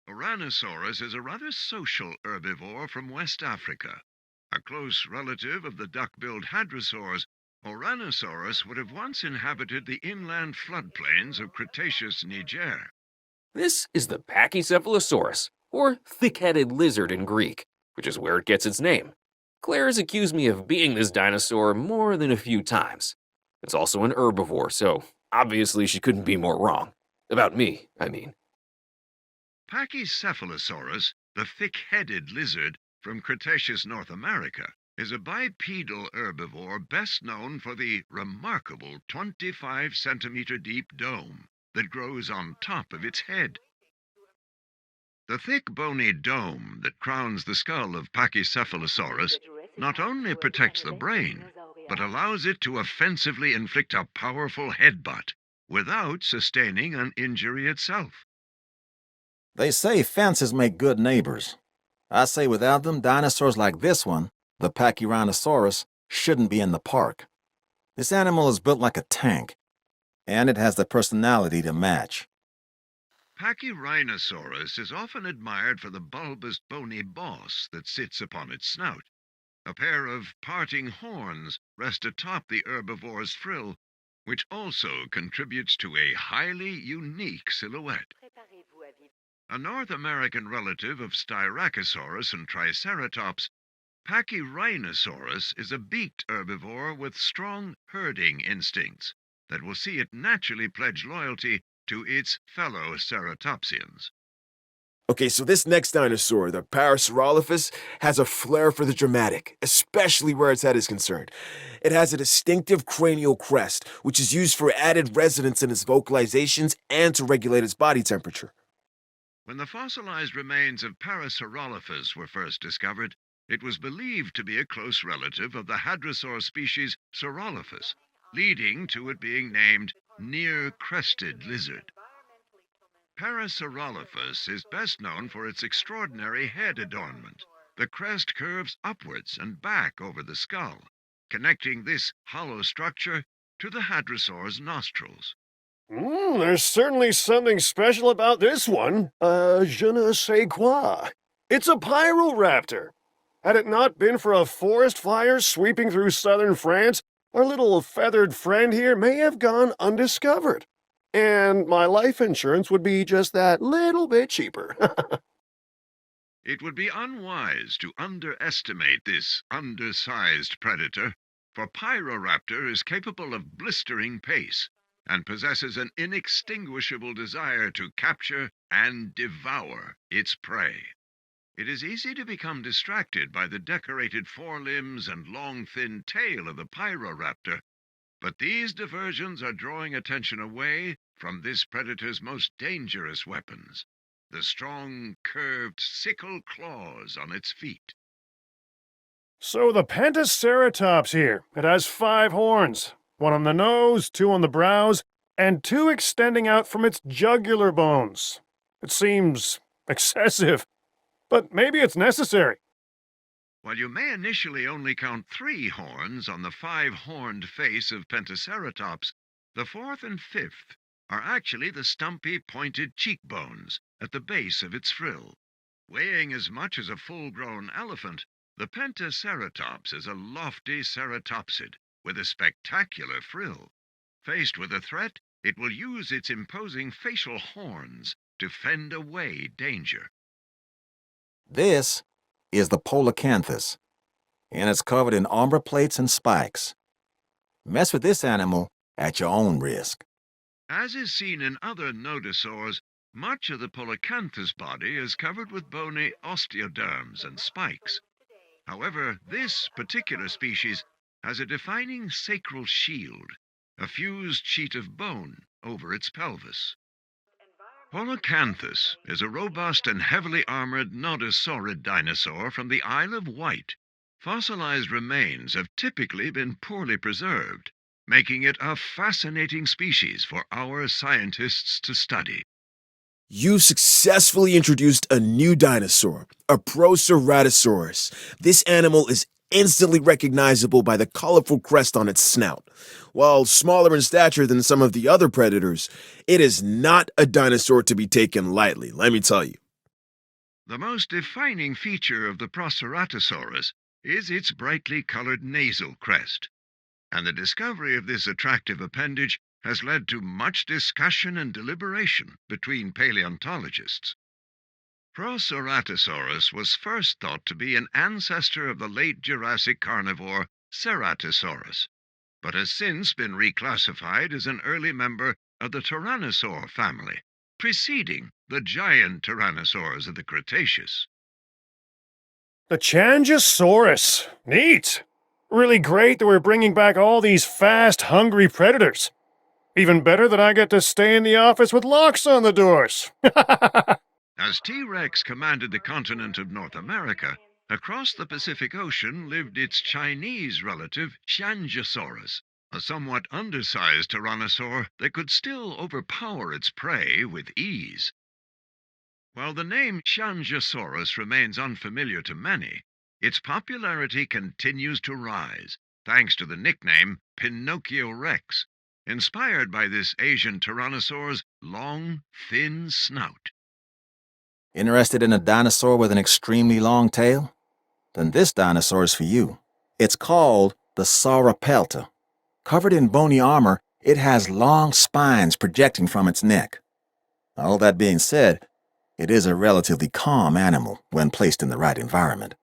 Speaker 2: Tyrannosaurus is a rather social herbivore from West Africa. A close relative of the duck-billed hadrosaurs, Tyrannosaurus would have once inhabited the inland floodplains of Cretaceous Niger.
Speaker 8: This is the Pachycephalosaurus, or thick-headed lizard in Greek, which is where it gets its name. Claire has accused me of being this dinosaur more than a few times. It's also an herbivore, so obviously she couldn't be more wrong. About me, I mean.
Speaker 2: Pachycephalosaurus, the thick-headed lizard from Cretaceous North America, is a bipedal herbivore best known for the remarkable 25-centimeter deep dome that grows on top of its head. The thick bony dome that crowns the skull of Pachycephalosaurus not only protects the brain, but allows it to offensively inflict a powerful headbutt without sustaining an injury itself.
Speaker 6: They say fences make good neighbors. I say without them, dinosaurs like this one, the Pachycephalosaurus, shouldn't be in the park. This animal is built like a tank, and it has the personality to match.
Speaker 2: Pachycephalosaurus is often admired for the bulbous bony boss that sits upon its snout. A pair of parting horns rest atop the herbivore's frill, which also contributes to a highly unique silhouette. A North American relative of Styracosaurus and Triceratops, Pachycephalosaurus is a beaked herbivore with strong herding instincts that will see it naturally pledge loyalty to its fellow ceratopsians.
Speaker 1: Okay, so this next dinosaur, the Parasaurolophus, has a flair for the dramatic, especially where its head is concerned. It has a distinctive cranial crest, which is used for added resonance in its vocalizations and to regulate its body temperature.
Speaker 2: When the fossilized remains of Parasaurolophus were first discovered, it was believed to be a close relative of the hadrosaur species Saurolophus, leading to it being named near-crested lizard. Parasaurolophus is best known for its extraordinary head adornment. The crest curves upwards and back over the skull, connecting this hollow structure to the hadrosaur's nostrils.
Speaker 4: There's certainly something special about this one. Je ne sais quoi. It's a pyroraptor. Had it not been for a forest fire sweeping through southern France, our little feathered friend here may have gone undiscovered. And my life insurance would be just that little bit cheaper.
Speaker 2: It would be unwise to underestimate this undersized predator, for Pyroraptor is capable of blistering pace and possesses an inextinguishable desire to capture and devour its prey. It is easy to become distracted by the decorated forelimbs and long, thin tail of the Pyroraptor, but these diversions are drawing attention away from this predator's most dangerous weapons, the strong, curved sickle claws on its feet.
Speaker 4: So the Pentaceratops here, it has 5 horns, 1 on the nose, 2 on the brows, and 2 extending out from its jugular bones. It seems excessive, but maybe it's necessary.
Speaker 2: While you may initially only count 3 horns on the 5-horned face of Pentaceratops, the 4th and 5th are actually the stumpy, pointed cheekbones at the base of its frill. Weighing as much as a full-grown elephant, the Pentaceratops is a lofty ceratopsid with a spectacular frill. Faced with a threat, it will use its imposing facial horns to fend away danger.
Speaker 6: This is the Polacanthus, and it's covered in armor plates and spikes. Mess with this animal at your own risk.
Speaker 2: As is seen in other nodosaurs, much of the Polacanthus body is covered with bony osteoderms and spikes. However, this particular species has a defining sacral shield, a fused sheet of bone over its pelvis. Polacanthus is a robust and heavily armored nodosaurid dinosaur from the Isle of Wight. Fossilized remains have typically been poorly preserved, making it a fascinating species for our scientists to study.
Speaker 1: You successfully introduced a new dinosaur, a Ceratosaurus. This animal is instantly recognizable by the colorful crest on its snout. While smaller in stature than some of the other predators, it is not a dinosaur to be taken lightly, let me tell you.
Speaker 2: The most defining feature of the Ceratosaurus is its brightly colored nasal crest, and the discovery of this attractive appendage has led to much discussion and deliberation between paleontologists. Ceratosaurus was first thought to be an ancestor of the late Jurassic carnivore Ceratosaurus, but has since been reclassified as an early member of the Tyrannosaur family, preceding the giant tyrannosaurs of the Cretaceous.
Speaker 4: The Chungkingosaurus. Neat. Really great that we're bringing back all these fast, hungry predators. Even better that I get to stay in the office with locks on the doors.
Speaker 2: As T-Rex commanded the continent of North America, across the Pacific Ocean lived its Chinese relative Chungkingosaurus, a somewhat undersized tyrannosaur that could still overpower its prey with ease. While the name Chungkingosaurus remains unfamiliar to many, its popularity continues to rise, thanks to the nickname Pinocchio Rex, inspired by this Asian tyrannosaur's long, thin snout.
Speaker 6: Interested in a dinosaur with an extremely long tail? Then this dinosaur is for you. It's called the Sauropelta. Covered in bony armor, it has long spines projecting from its neck. All that being said, it is a relatively calm animal when placed in the right environment.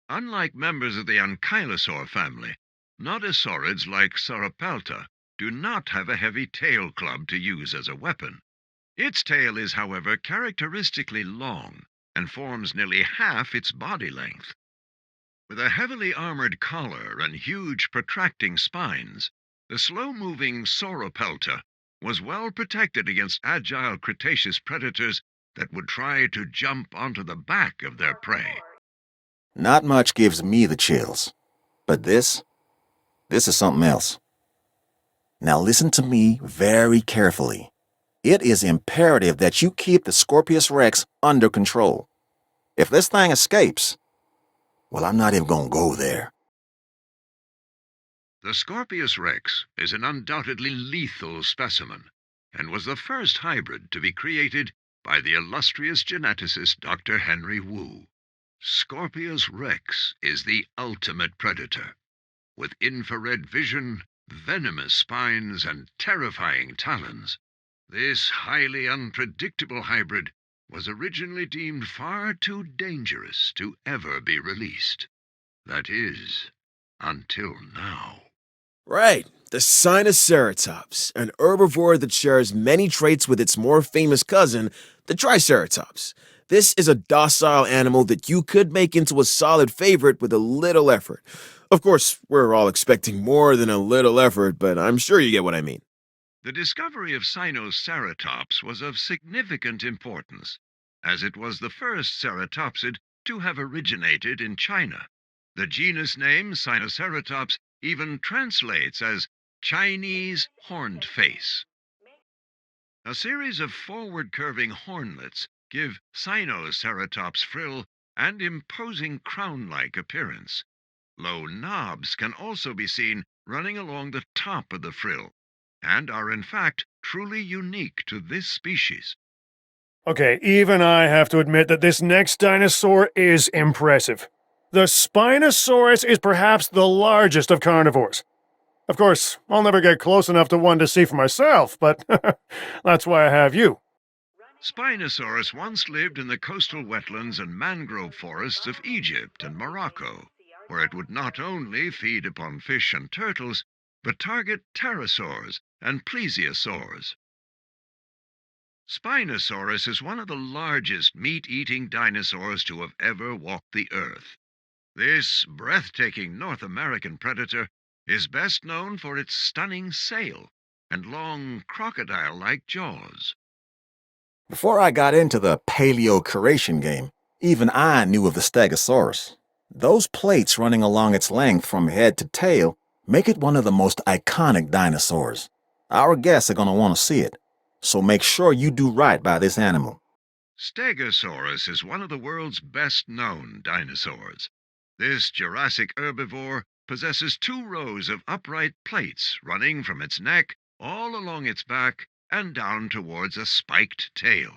Speaker 2: Unlike members of the Ankylosaur family, nodosaurids like Sauropelta do not have a heavy tail club to use as a weapon. Its tail is, however, characteristically long and forms nearly half its body length. With a heavily armored collar and huge protracting spines, the slow-moving Sauropelta was well protected against agile Cretaceous predators that would try to jump onto the back of their prey.
Speaker 6: Not much gives me the chills, but this is something else. Now listen to me very carefully. It is imperative that you keep the Scorpius Rex under control. If this thing escapes, well, I'm not even gonna go there.
Speaker 2: The Scorpius Rex is an undoubtedly lethal specimen and was the first hybrid to be created by the illustrious geneticist Dr. Henry Wu. Scorpius Rex is the ultimate predator. With infrared vision, venomous spines, and terrifying talons, This highly unpredictable hybrid was originally deemed far too dangerous to ever be released. That is, until now.
Speaker 1: Right, the Sinoceratops, an herbivore that shares many traits with its more famous cousin, the Triceratops. This is a docile animal that you could make into a solid favorite with a little effort. Of course, we're all expecting more than a little effort, but I'm sure you get what I mean.
Speaker 2: The discovery of Sinoceratops was of significant importance, as it was the first ceratopsid to have originated in China. The genus name Sinoceratops even translates as Chinese horned face. A series of forward-curving hornlets give Sinoceratops frill and imposing crown-like appearance. Low knobs can also be seen running along the top of the frill, and are in fact truly unique to this species.
Speaker 4: Okay, even I have to admit that this next dinosaur is impressive. The Spinosaurus is perhaps the largest of carnivores. Of course, I'll never get close enough to one to see for myself, but that's why I have you.
Speaker 2: Spinosaurus once lived in the coastal wetlands and mangrove forests of Egypt and Morocco, where it would not only feed upon fish and turtles, but target pterosaurs and plesiosaurs. Spinosaurus is one of the largest meat-eating dinosaurs to have ever walked the earth. This breathtaking North American predator is best known for its stunning sail and long crocodile-like jaws.
Speaker 6: Before I got into the paleo-curation game, even I knew of the Stegosaurus. Those plates running along its length from head to tail make it one of the most iconic dinosaurs. Our guests are going to want to see it, so make sure you do right by this animal.
Speaker 2: Stegosaurus is one of the world's best-known dinosaurs. This Jurassic herbivore possesses 2 rows of upright plates running from its neck all along its back and down towards a spiked tail.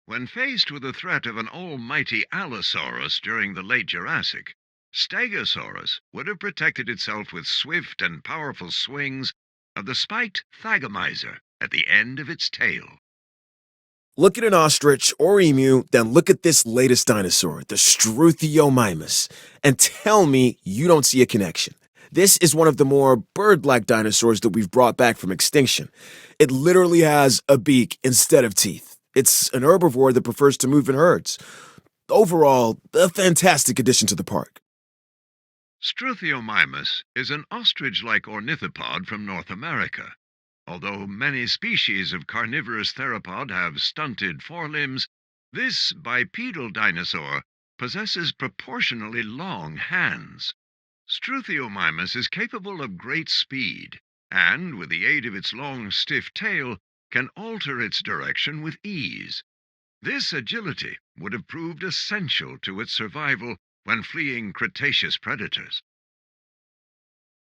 Speaker 2: When faced with the threat of an almighty Allosaurus during the late Jurassic, Stegosaurus would have protected itself with swift and powerful swings of the spiked thagomizer at the end of its tail.
Speaker 1: Look at an ostrich or emu, then look at this latest dinosaur, the Struthiomimus, and tell me you don't see a connection. This is one of the more bird-like dinosaurs that we've brought back from extinction. It literally has a beak instead of teeth. It's an herbivore that prefers to move in herds. Overall, a fantastic addition to the park.
Speaker 2: Struthiomimus is an ostrich-like ornithopod from North America. Although many species of carnivorous theropod have stunted forelimbs, this bipedal dinosaur possesses proportionally long hands. Struthiomimus is capable of great speed, and with the aid of its long, stiff tail, can alter its direction with ease. This agility would have proved essential to its survival when fleeing Cretaceous predators.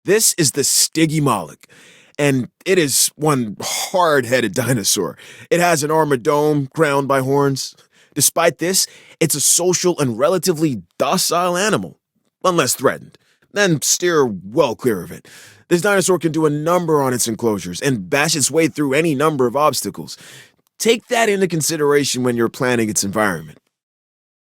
Speaker 1: This is the Stygimoloch, and it is one hard-headed dinosaur. It has an armored dome crowned by horns. Despite this, it's a social and relatively docile animal, unless threatened. Then steer well clear of it. This dinosaur can do a number on its enclosures and bash its way through any number of obstacles. Take that into consideration when you're planning its environment.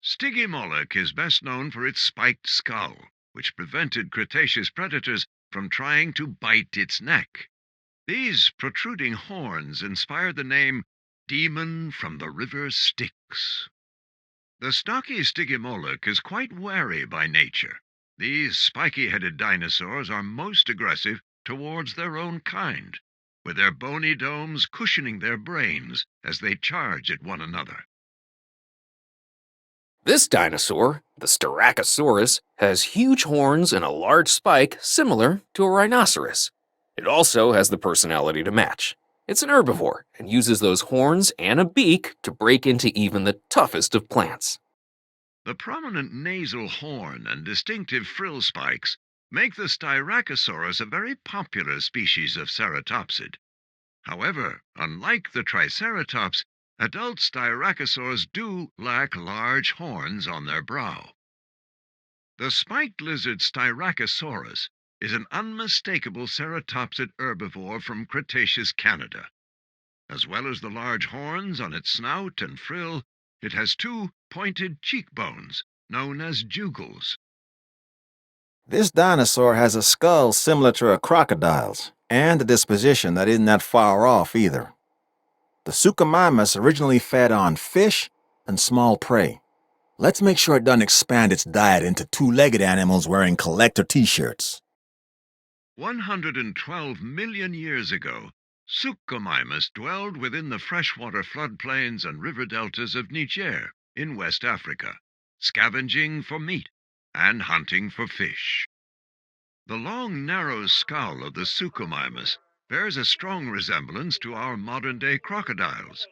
Speaker 2: Stygimoloch is best known for its spiked skull, which prevented Cretaceous predators from trying to bite its neck. These protruding horns inspired the name Demon from the River Styx. The stocky Stygimoloch is quite wary by nature. These spiky-headed dinosaurs are most aggressive towards their own kind, with their bony domes cushioning their brains as they charge at one another.
Speaker 8: This dinosaur, the Styracosaurus, has huge horns and a large spike similar to a rhinoceros. It also has the personality to match. It's an herbivore and uses those horns and a beak to break into even the toughest of plants.
Speaker 2: The prominent nasal horn and distinctive frill spikes make the Styracosaurus a very popular species of ceratopsid. However, unlike the Triceratops, adult Styracosaurs do lack large horns on their brow. The spiked lizard Styracosaurus is an unmistakable ceratopsid herbivore from Cretaceous Canada. As well as the large horns on its snout and frill, it has two pointed cheekbones, known as jugals.
Speaker 6: This dinosaur has a skull similar to a crocodile's, and a disposition that isn't that far off either. The Suchomimus originally fed on fish and small prey. Let's make sure it doesn't expand its diet into two-legged animals wearing collector t-shirts.
Speaker 2: 112 million years ago, Suchomimus dwelled within the freshwater floodplains and river deltas of Niger in West Africa, scavenging for meat and hunting for fish. The long, narrow skull of the Suchomimus bears a strong resemblance to our modern-day crocodiles.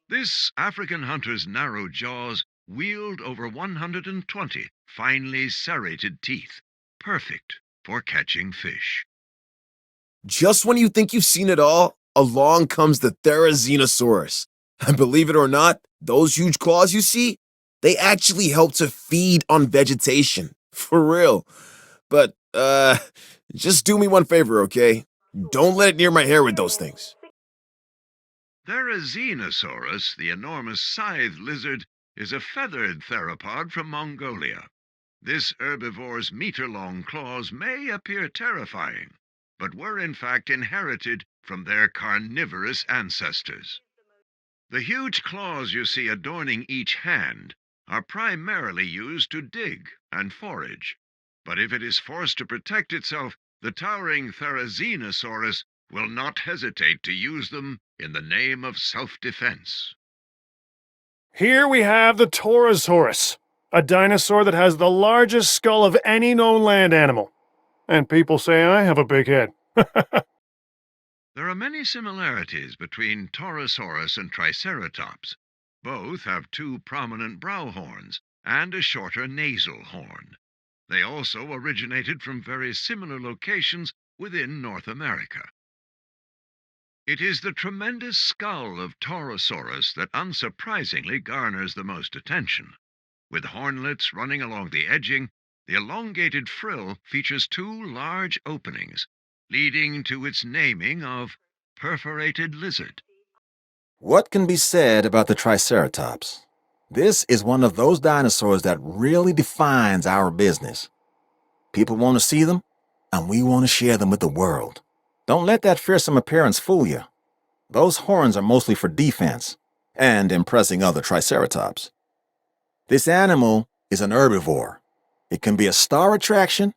Speaker 2: This African hunter's narrow jaws wield over 120 finely serrated teeth, perfect for catching fish.
Speaker 1: Just when you think you've seen it all, along comes the Tyrannosaurus. And believe it or not, those huge claws you see, they actually help to feed on vegetation. For real. But, just do me one favor, okay? Don't let it near my hair with those things.
Speaker 2: Tyrannosaurus, the enormous scythe lizard, is a feathered theropod from Mongolia. This herbivore's meter-long claws may appear terrifying, but were in fact inherited from their carnivorous ancestors. The huge claws you see adorning each hand are primarily used to dig and forage. But if it is forced to protect itself, the towering Tyrannosaurus will not hesitate to use them in the name of self-defense.
Speaker 4: Here we have the Torosaurus, a dinosaur that has the largest skull of any known land animal. And people say I have a big head.
Speaker 2: There are many similarities between Torosaurus and Triceratops. Both have two prominent brow horns and a shorter nasal horn. They also originated from very similar locations within North America. It is the tremendous skull of Torosaurus that unsurprisingly garners the most attention. With hornlets running along the edging, the elongated frill features two large openings, leading to its naming of perforated lizard.
Speaker 6: What can be said about the Triceratops? This is one of those dinosaurs that really defines our business. People want to see them, and we want to share them with the world. Don't let that fearsome appearance fool you. Those horns are mostly for defense and impressing other Triceratops. This animal is an herbivore. It can be a star attraction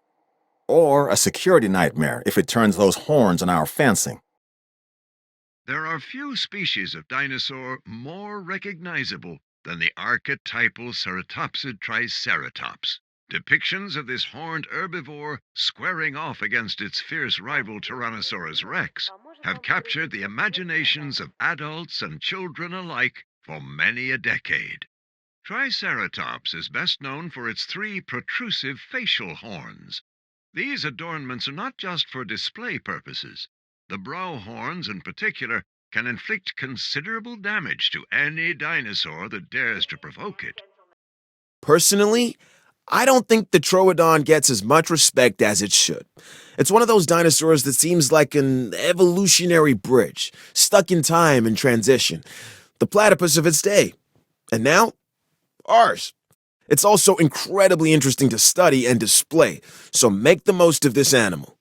Speaker 6: or a security nightmare if it turns those horns on our fencing.
Speaker 2: There are few species of dinosaur more recognizable than the archetypal ceratopsid Triceratops. Depictions of this horned herbivore squaring off against its fierce rival Tyrannosaurus Rex have captured the imaginations of adults and children alike for many a decade. Triceratops is best known for its three protrusive facial horns. These adornments are not just for display purposes. The brow horns, in particular, can inflict considerable damage to any dinosaur that dares to provoke it.
Speaker 1: Personally, I don't think the Troodon gets as much respect as it should. It's one of those dinosaurs that seems like an evolutionary bridge, stuck in time and transition. The platypus of its day. And now, ours. It's also incredibly interesting to study and display, so make the most of this animal.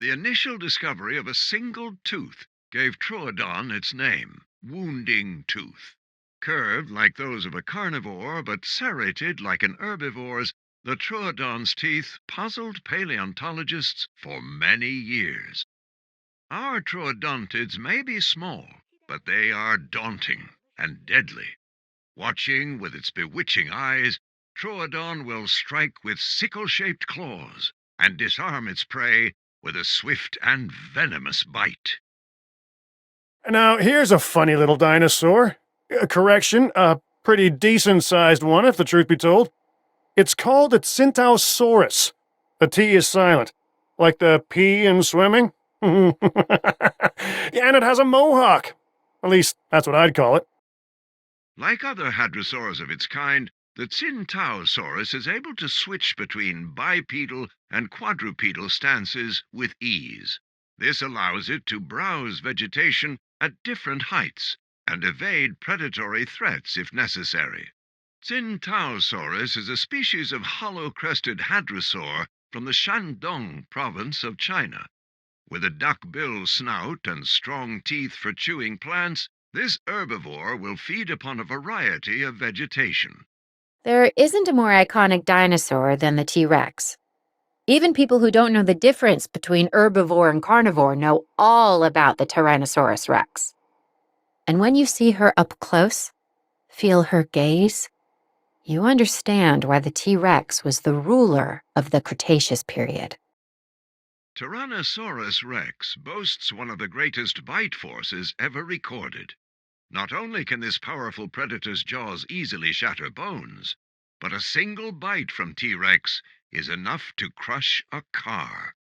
Speaker 2: The initial discovery of a single tooth gave Troodon its name, wounding tooth. Curved like those of a carnivore, but serrated like an herbivore's, the Troodon's teeth puzzled paleontologists for many years. Our troodontids may be small, but they are daunting and deadly. Watching with its bewitching eyes, Troodon will strike with sickle-shaped claws and disarm its prey with a swift and venomous bite.
Speaker 4: Now, here's a funny little dinosaur. Correction, a pretty decent-sized one, if the truth be told. It's called a Centausaurus. The T is silent, like the P in swimming. Yeah, and it has a mohawk. At least, that's what I'd call it.
Speaker 2: Like other hadrosaurs of its kind, the Centausaurus is able to switch between bipedal and quadrupedal stances with ease. This allows it to browse vegetation at different heights and evade predatory threats if necessary. Tsintausaurus is a species of hollow-crested hadrosaur from the Shandong province of China. With a duck-bill snout and strong teeth for chewing plants, this herbivore will feed upon a variety of vegetation.
Speaker 3: There isn't a more iconic dinosaur than the T-Rex. Even people who don't know the difference between herbivore and carnivore know all about the Tyrannosaurus Rex. And when you see her up close, feel her gaze, you understand why the T-Rex was the ruler of the Cretaceous period.
Speaker 2: Tyrannosaurus Rex boasts one of the greatest bite forces ever recorded. Not only can this powerful predator's jaws easily shatter bones, but a single bite from T-Rex is enough to crush a car.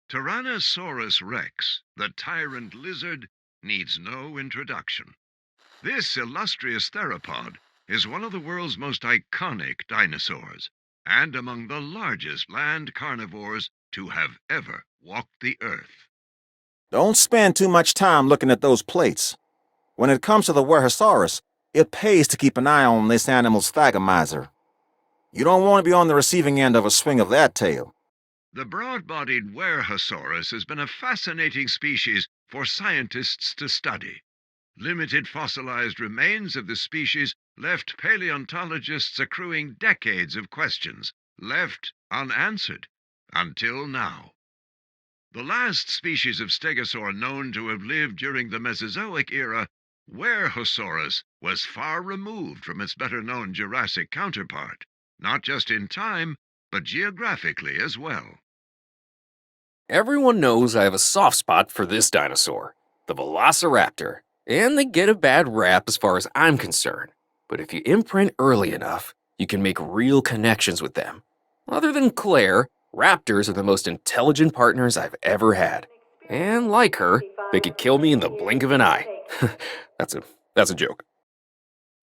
Speaker 2: Tyrannosaurus Rex, the tyrant lizard, needs no introduction. This illustrious theropod is one of the world's most iconic dinosaurs, and among the largest land carnivores to have ever walked the earth.
Speaker 6: Don't spend too much time looking at those plates. When it comes to the Brachiosaurus, it pays to keep an eye on this animal's thagomizer. You don't want to be on the receiving end of a swing of that tail.
Speaker 2: The broad-bodied Brachiosaurus has been a fascinating species for scientists to study. Limited fossilized remains of the species left paleontologists accruing decades of questions, left unanswered, until now. The last species of stegosaur known to have lived during the Mesozoic era, Brachiosaurus, was far removed from its better-known Jurassic counterpart, not just in time, but geographically as well.
Speaker 8: Everyone knows I have a soft spot for this dinosaur, the Velociraptor, and they get a bad rap as far as I'm concerned. But if you imprint early enough, you can make real connections with them. Other than Claire, raptors are the most intelligent partners I've ever had. And like her, they could kill me in the blink of an eye. That's a joke.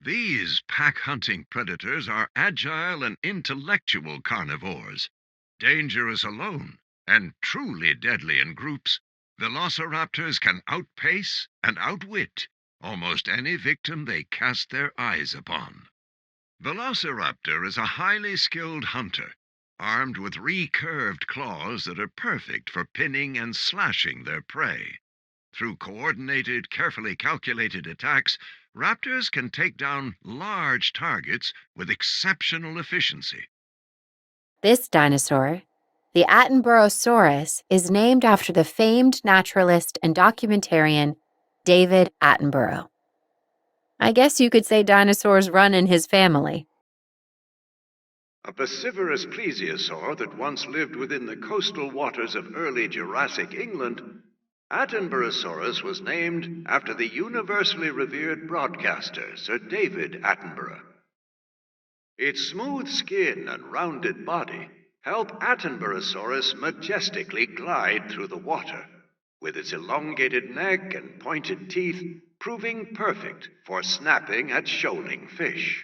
Speaker 2: These pack-hunting predators are agile and intellectual carnivores. Dangerous alone and truly deadly in groups, velociraptors can outpace and outwit almost any victim they cast their eyes upon. Velociraptor is a highly skilled hunter, armed with recurved claws that are perfect for pinning and slashing their prey. Through coordinated, carefully calculated attacks, raptors can take down large targets with exceptional efficiency.
Speaker 3: This dinosaur, the Attenborosaurus, is named after the famed naturalist and documentarian David Attenborough. I guess you could say dinosaurs run in his family.
Speaker 2: A piscivorous plesiosaur that once lived within the coastal waters of early Jurassic England, Attenborosaurus was named after the universally revered broadcaster Sir David Attenborough. Its smooth skin and rounded body help Attenborosaurus majestically glide through the water, with its elongated neck and pointed teeth proving perfect for snapping at shoaling fish.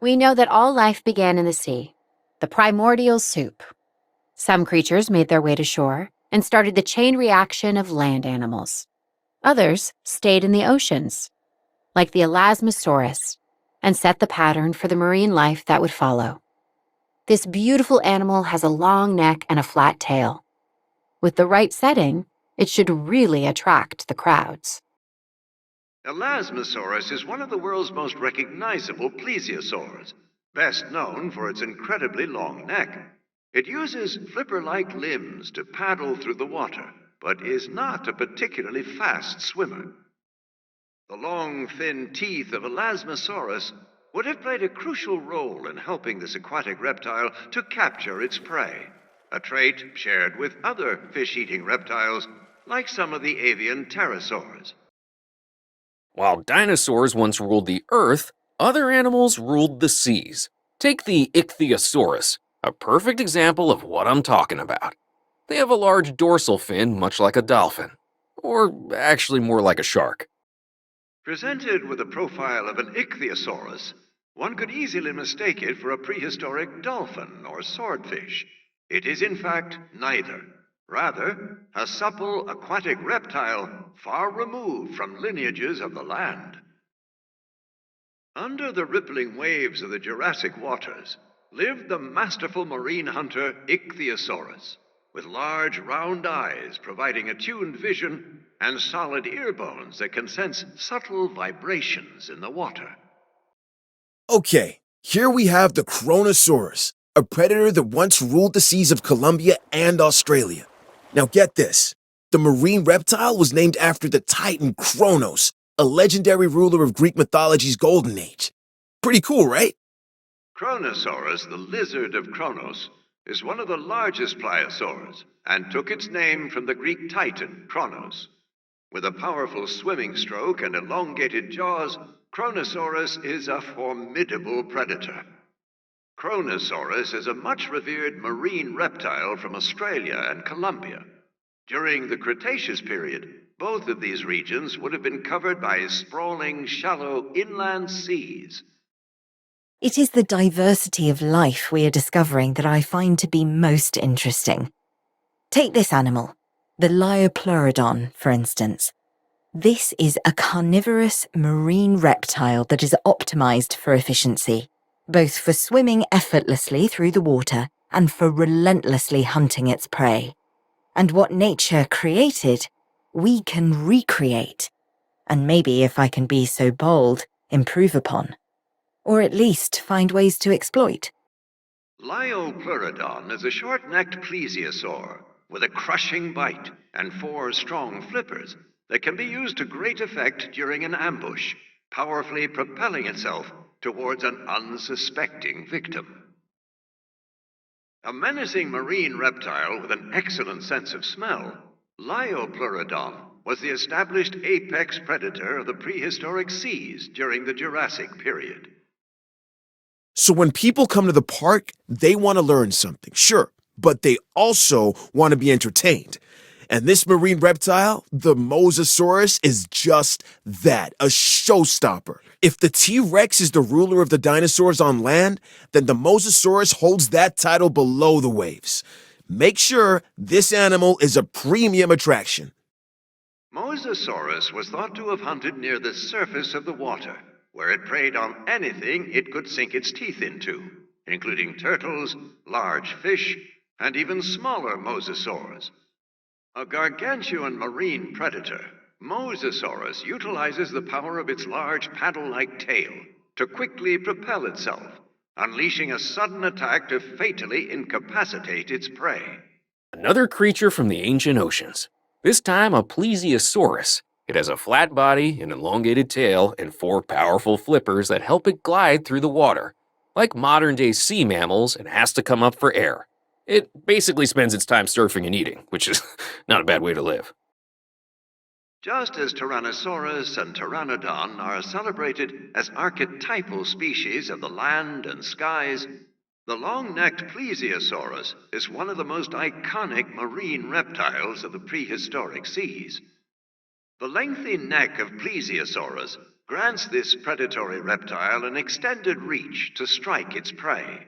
Speaker 3: We know that all life began in the sea, the primordial soup. Some creatures made their way to shore and started the chain reaction of land animals. Others stayed in the oceans, like the Elasmosaurus, and set the pattern for the marine life that would follow. This beautiful animal has a long neck and a flat tail. With the right setting, it should really attract the crowds.
Speaker 2: Elasmosaurus is one of the world's most recognizable plesiosaurs, best known for its incredibly long neck. It uses flipper-like limbs to paddle through the water, but is not a particularly fast swimmer. The long, thin teeth of Elasmosaurus would have played a crucial role in helping this aquatic reptile to capture its prey, a trait shared with other fish-eating reptiles, like some of the avian pterosaurs.
Speaker 8: While dinosaurs once ruled the earth, other animals ruled the seas. Take the Ichthyosaurus, a perfect example of what I'm talking about. They have a large dorsal fin, much like a dolphin, or actually more like a shark.
Speaker 2: Presented with a profile of an Ichthyosaurus, one could easily mistake it for a prehistoric dolphin or swordfish. It is in fact neither. Rather, a supple aquatic reptile far removed from lineages of the land. Under the rippling waves of the Jurassic waters lived the masterful marine hunter Ichthyosaurus, with large round eyes providing attuned vision and solid ear bones that can sense subtle vibrations in the water.
Speaker 1: Okay, here we have the Carnotaurus, a predator that once ruled the seas of Colombia and Australia. Now get this, the marine reptile was named after the titan Kronos, a legendary ruler of Greek mythology's golden age. Pretty cool, right?
Speaker 2: Kronosaurus, the lizard of Kronos, is one of the largest pliosaurs and took its name from the Greek titan Kronos. With a powerful swimming stroke and elongated jaws, Kronosaurus is a formidable predator. Kronosaurus is a much revered marine reptile from Australia and Colombia. During the Cretaceous period, both of these regions would have been covered by sprawling, shallow inland seas.
Speaker 7: It is the diversity of life we are discovering that I find to be most interesting. Take this animal, the Liopleurodon, for instance. This is a carnivorous marine reptile that is optimized for efficiency, both for swimming effortlessly through the water and for relentlessly hunting its prey. And what nature created, we can recreate, and maybe, if I can be so bold, improve upon. Or at least find ways to exploit.
Speaker 2: Liopleurodon is a short-necked plesiosaur with a crushing bite and 4 strong flippers that can be used to great effect during an ambush, powerfully propelling itself towards an unsuspecting victim. A menacing marine reptile with an excellent sense of smell, Liopleurodon was the established apex predator of the prehistoric seas during the Jurassic period.
Speaker 1: So when people come to the park, they want to learn something, sure, but they also want to be entertained. And this marine reptile, the Mosasaurus, is just that, a showstopper. If the T-Rex is the ruler of the dinosaurs on land, then the Mosasaurus holds that title below the waves. Make sure this animal is a premium attraction.
Speaker 2: Mosasaurus was thought to have hunted near the surface of the water, where it preyed on anything it could sink its teeth into, including turtles, large fish, and even smaller mosasaurs. A gargantuan marine predator, Mosasaurus utilizes the power of its large paddle-like tail to quickly propel itself, unleashing a sudden attack to fatally incapacitate its prey.
Speaker 8: Another creature from the ancient oceans. This time a Plesiosaurus. It has a flat body, an elongated tail, and 4 powerful flippers that help it glide through the water. Like modern-day sea mammals, it has to come up for air. It basically spends its time surfing and eating, which is not a bad way to live.
Speaker 2: Just as Tyrannosaurus and Pteranodon are celebrated as archetypal species of the land and skies, the long-necked Plesiosaurus is one of the most iconic marine reptiles of the prehistoric seas. The lengthy neck of Plesiosaurus grants this predatory reptile an extended reach to strike its prey.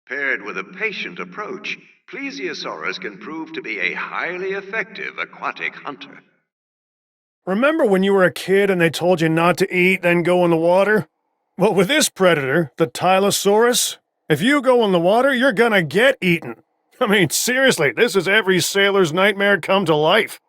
Speaker 2: Paired with a patient approach, Plesiosaurus can prove to be a highly effective aquatic hunter.
Speaker 4: Remember when you were a kid and they told you not to eat, then go in the water? Well, with this predator, the Tyrannosaurus, if you go in the water, you're gonna get eaten. I mean, seriously, this is every sailor's nightmare come to life.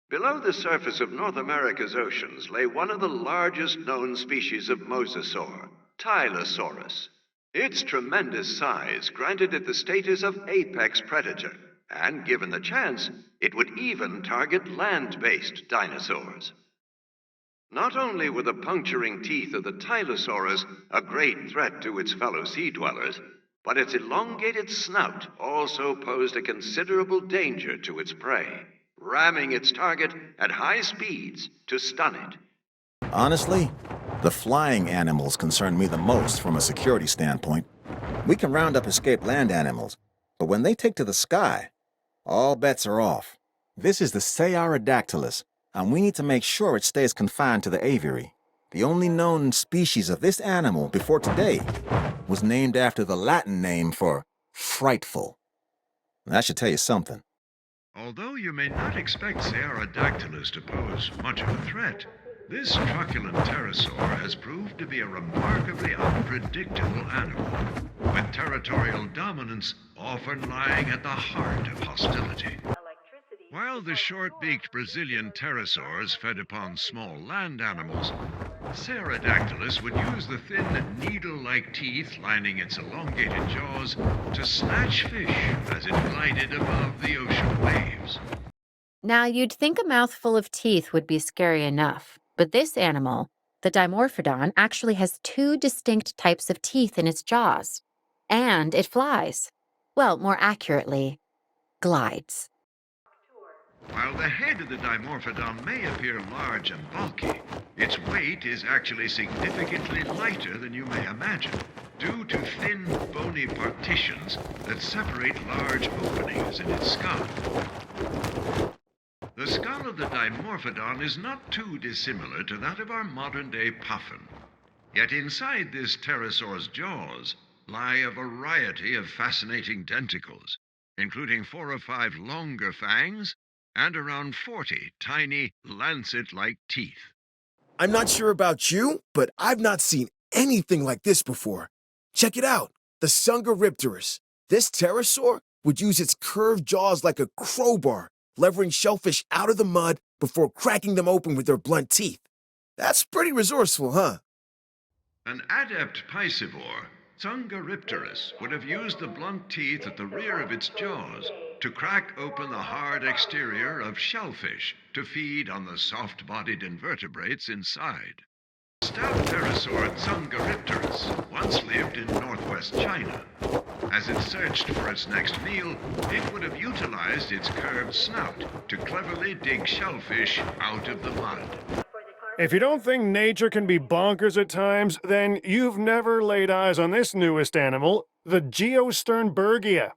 Speaker 2: Below the surface of North America's oceans lay one of the largest known species of mosasaur, Tyrannosaurus. Its tremendous size granted it the status of apex predator, and given the chance, it would even target land-based dinosaurs. Not only were the puncturing teeth of the Tyrannosaurus a great threat to its fellow sea dwellers, but its elongated snout also posed a considerable danger to its prey, ramming its target at high speeds to stun it.
Speaker 6: Honestly, the flying animals concern me the most from a security standpoint. We can round up escaped land animals, but when they take to the sky, all bets are off. This is the Ceratosaurus, and we need to make sure it stays confined to the aviary. The only known species of this animal before today was named after the Latin name for frightful. That should tell you something.
Speaker 2: Although you may not expect Ceratosaurus to pose much of a threat, this truculent pterosaur has proved to be a remarkably unpredictable animal, with territorial dominance often lying at the heart of hostility. While the short-beaked Brazilian pterosaurs fed upon small land animals, Ceratosaurus would use the thin, needle-like teeth lining its elongated jaws to snatch fish as it glided above the ocean waves.
Speaker 3: Now, you'd think a mouthful of teeth would be scary enough, but this animal, the Dimorphodon, actually has two distinct types of teeth in its jaws. And it flies. Well, more accurately, glides.
Speaker 2: While the head of the Dimorphodon may appear large and bulky, its weight is actually significantly lighter than you may imagine, due to thin, bony partitions that separate large openings in its skull. The skull of the Dimorphodon is not too dissimilar to that of our modern-day puffin. Yet inside this pterosaur's jaws lie a variety of fascinating denticles, including 4 or 5 longer fangs and around 40 tiny, lancet-like teeth.
Speaker 1: I'm not sure about you, but I've not seen anything like this before. Check it out, the Sungaripterus. This pterosaur would use its curved jaws like a crowbar, levering shellfish out of the mud before cracking them open with their blunt teeth. That's pretty resourceful, huh?
Speaker 2: An adept piscivore, Sungaripterus would have used the blunt teeth at the rear of its jaws to crack open the hard exterior of shellfish to feed on the soft-bodied invertebrates inside. Stout pterosaur Sungaripterus once lived in northwest China. As it searched for its next meal, it would have utilized its curved snout to cleverly dig shellfish out of the mud.
Speaker 4: If you don't think nature can be bonkers at times, then you've never laid eyes on this newest animal, the Geosternbergia.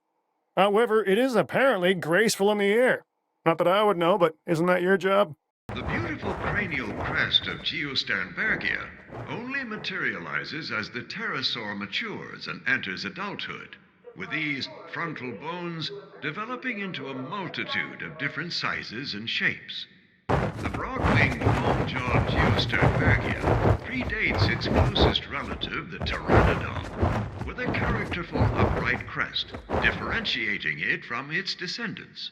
Speaker 4: However, it is apparently graceful in the air. Not that I would know, but isn't that your job?
Speaker 2: The beautiful cranial crest of Geosternbergia only materializes as the pterosaur matures and enters adulthood, with these frontal bones developing into a multitude of different sizes and shapes. The broad-winged, long-jawed Geosternbergia predates its closest relative, the Pteranodon, with a characterful upright crest, differentiating it from its descendants.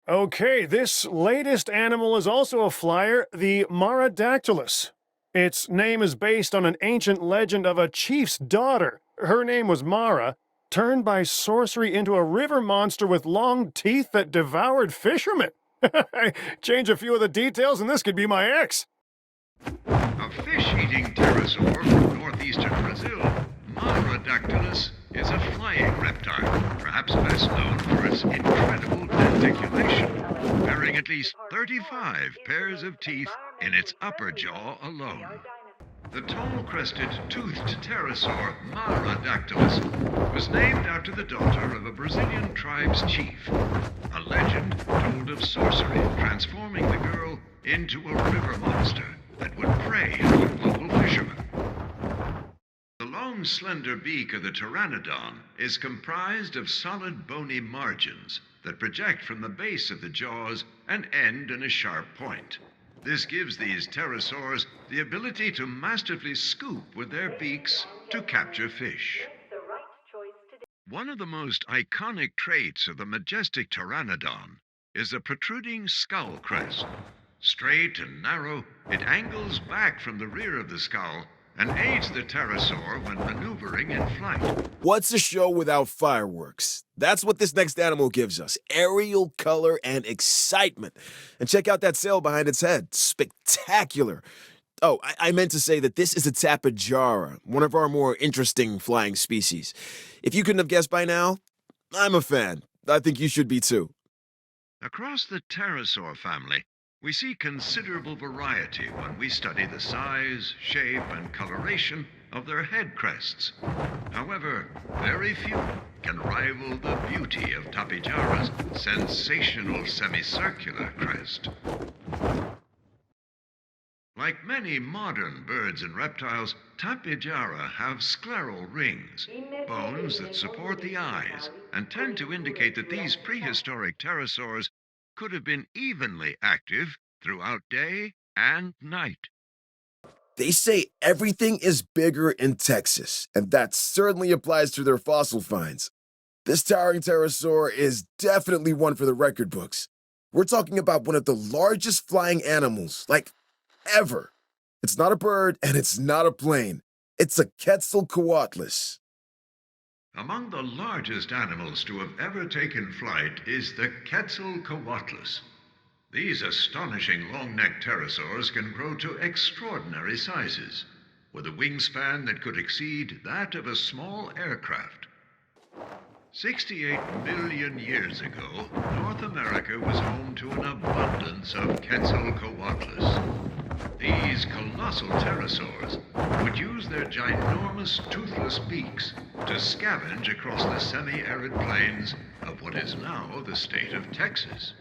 Speaker 4: Okay, this latest animal is also a flyer, the Maradactylus. Its name is based on an ancient legend of a chief's daughter. Her name was Mara, turned by sorcery into a river monster with long teeth that devoured fishermen. Change a few of the details and this could be my ex.
Speaker 2: A fish-eating pterosaur from northeastern Brazil, Maradactylus is a flying reptile, perhaps best known for its incredible denticulation, bearing at least 35 pairs of teeth in its upper jaw alone. The tall-crested, toothed pterosaur Maradactylus was named after the daughter of a Brazilian tribe's chief. A legend told of sorcery transforming the girl into a river monster that would prey on local fishermen. The long, slender beak of the Pteranodon is comprised of solid, bony margins that project from the base of the jaws and end in a sharp point. This gives these pterosaurs the ability to masterfully scoop with their beaks to capture fish. One of the most iconic traits of the majestic Pteranodon is the protruding skull crest. Straight and narrow, it angles back from the rear of the skull and aids the pterosaur when maneuvering in flight.
Speaker 1: What's a show without fireworks? That's what this next animal gives us. Aerial color and excitement. And check out that sail behind its head. Spectacular. Oh, I meant to say that this is a Tapejara, one of our more interesting flying species. If you couldn't have guessed by now, I'm a fan. I think you should be too.
Speaker 2: Across the pterosaur family, we see considerable variety when we study the size, shape, and coloration of their head crests. However, very few can rival the beauty of Tapejara's sensational semicircular crest. Like many modern birds and reptiles, Tapejara have scleral rings, bones that support the eyes, and tend to indicate that these prehistoric pterosaurs could have been evenly active throughout day and night.
Speaker 1: They say everything is bigger in Texas, and that certainly applies to their fossil finds. This towering pterosaur is definitely one for the record books. We're talking about one of the largest flying animals, like, ever. It's not a bird, and it's not a plane. It's a Quetzalcoatlus.
Speaker 2: Among the largest animals to have ever taken flight is the Quetzalcoatlus. These astonishing long-necked pterosaurs can grow to extraordinary sizes, with a wingspan that could exceed that of a small aircraft. 68 million years ago, North America was home to an abundance of Quetzalcoatlus. These colossal pterosaurs would use their ginormous toothless beaks to scavenge across the semi-arid plains of what is now the state of Texas.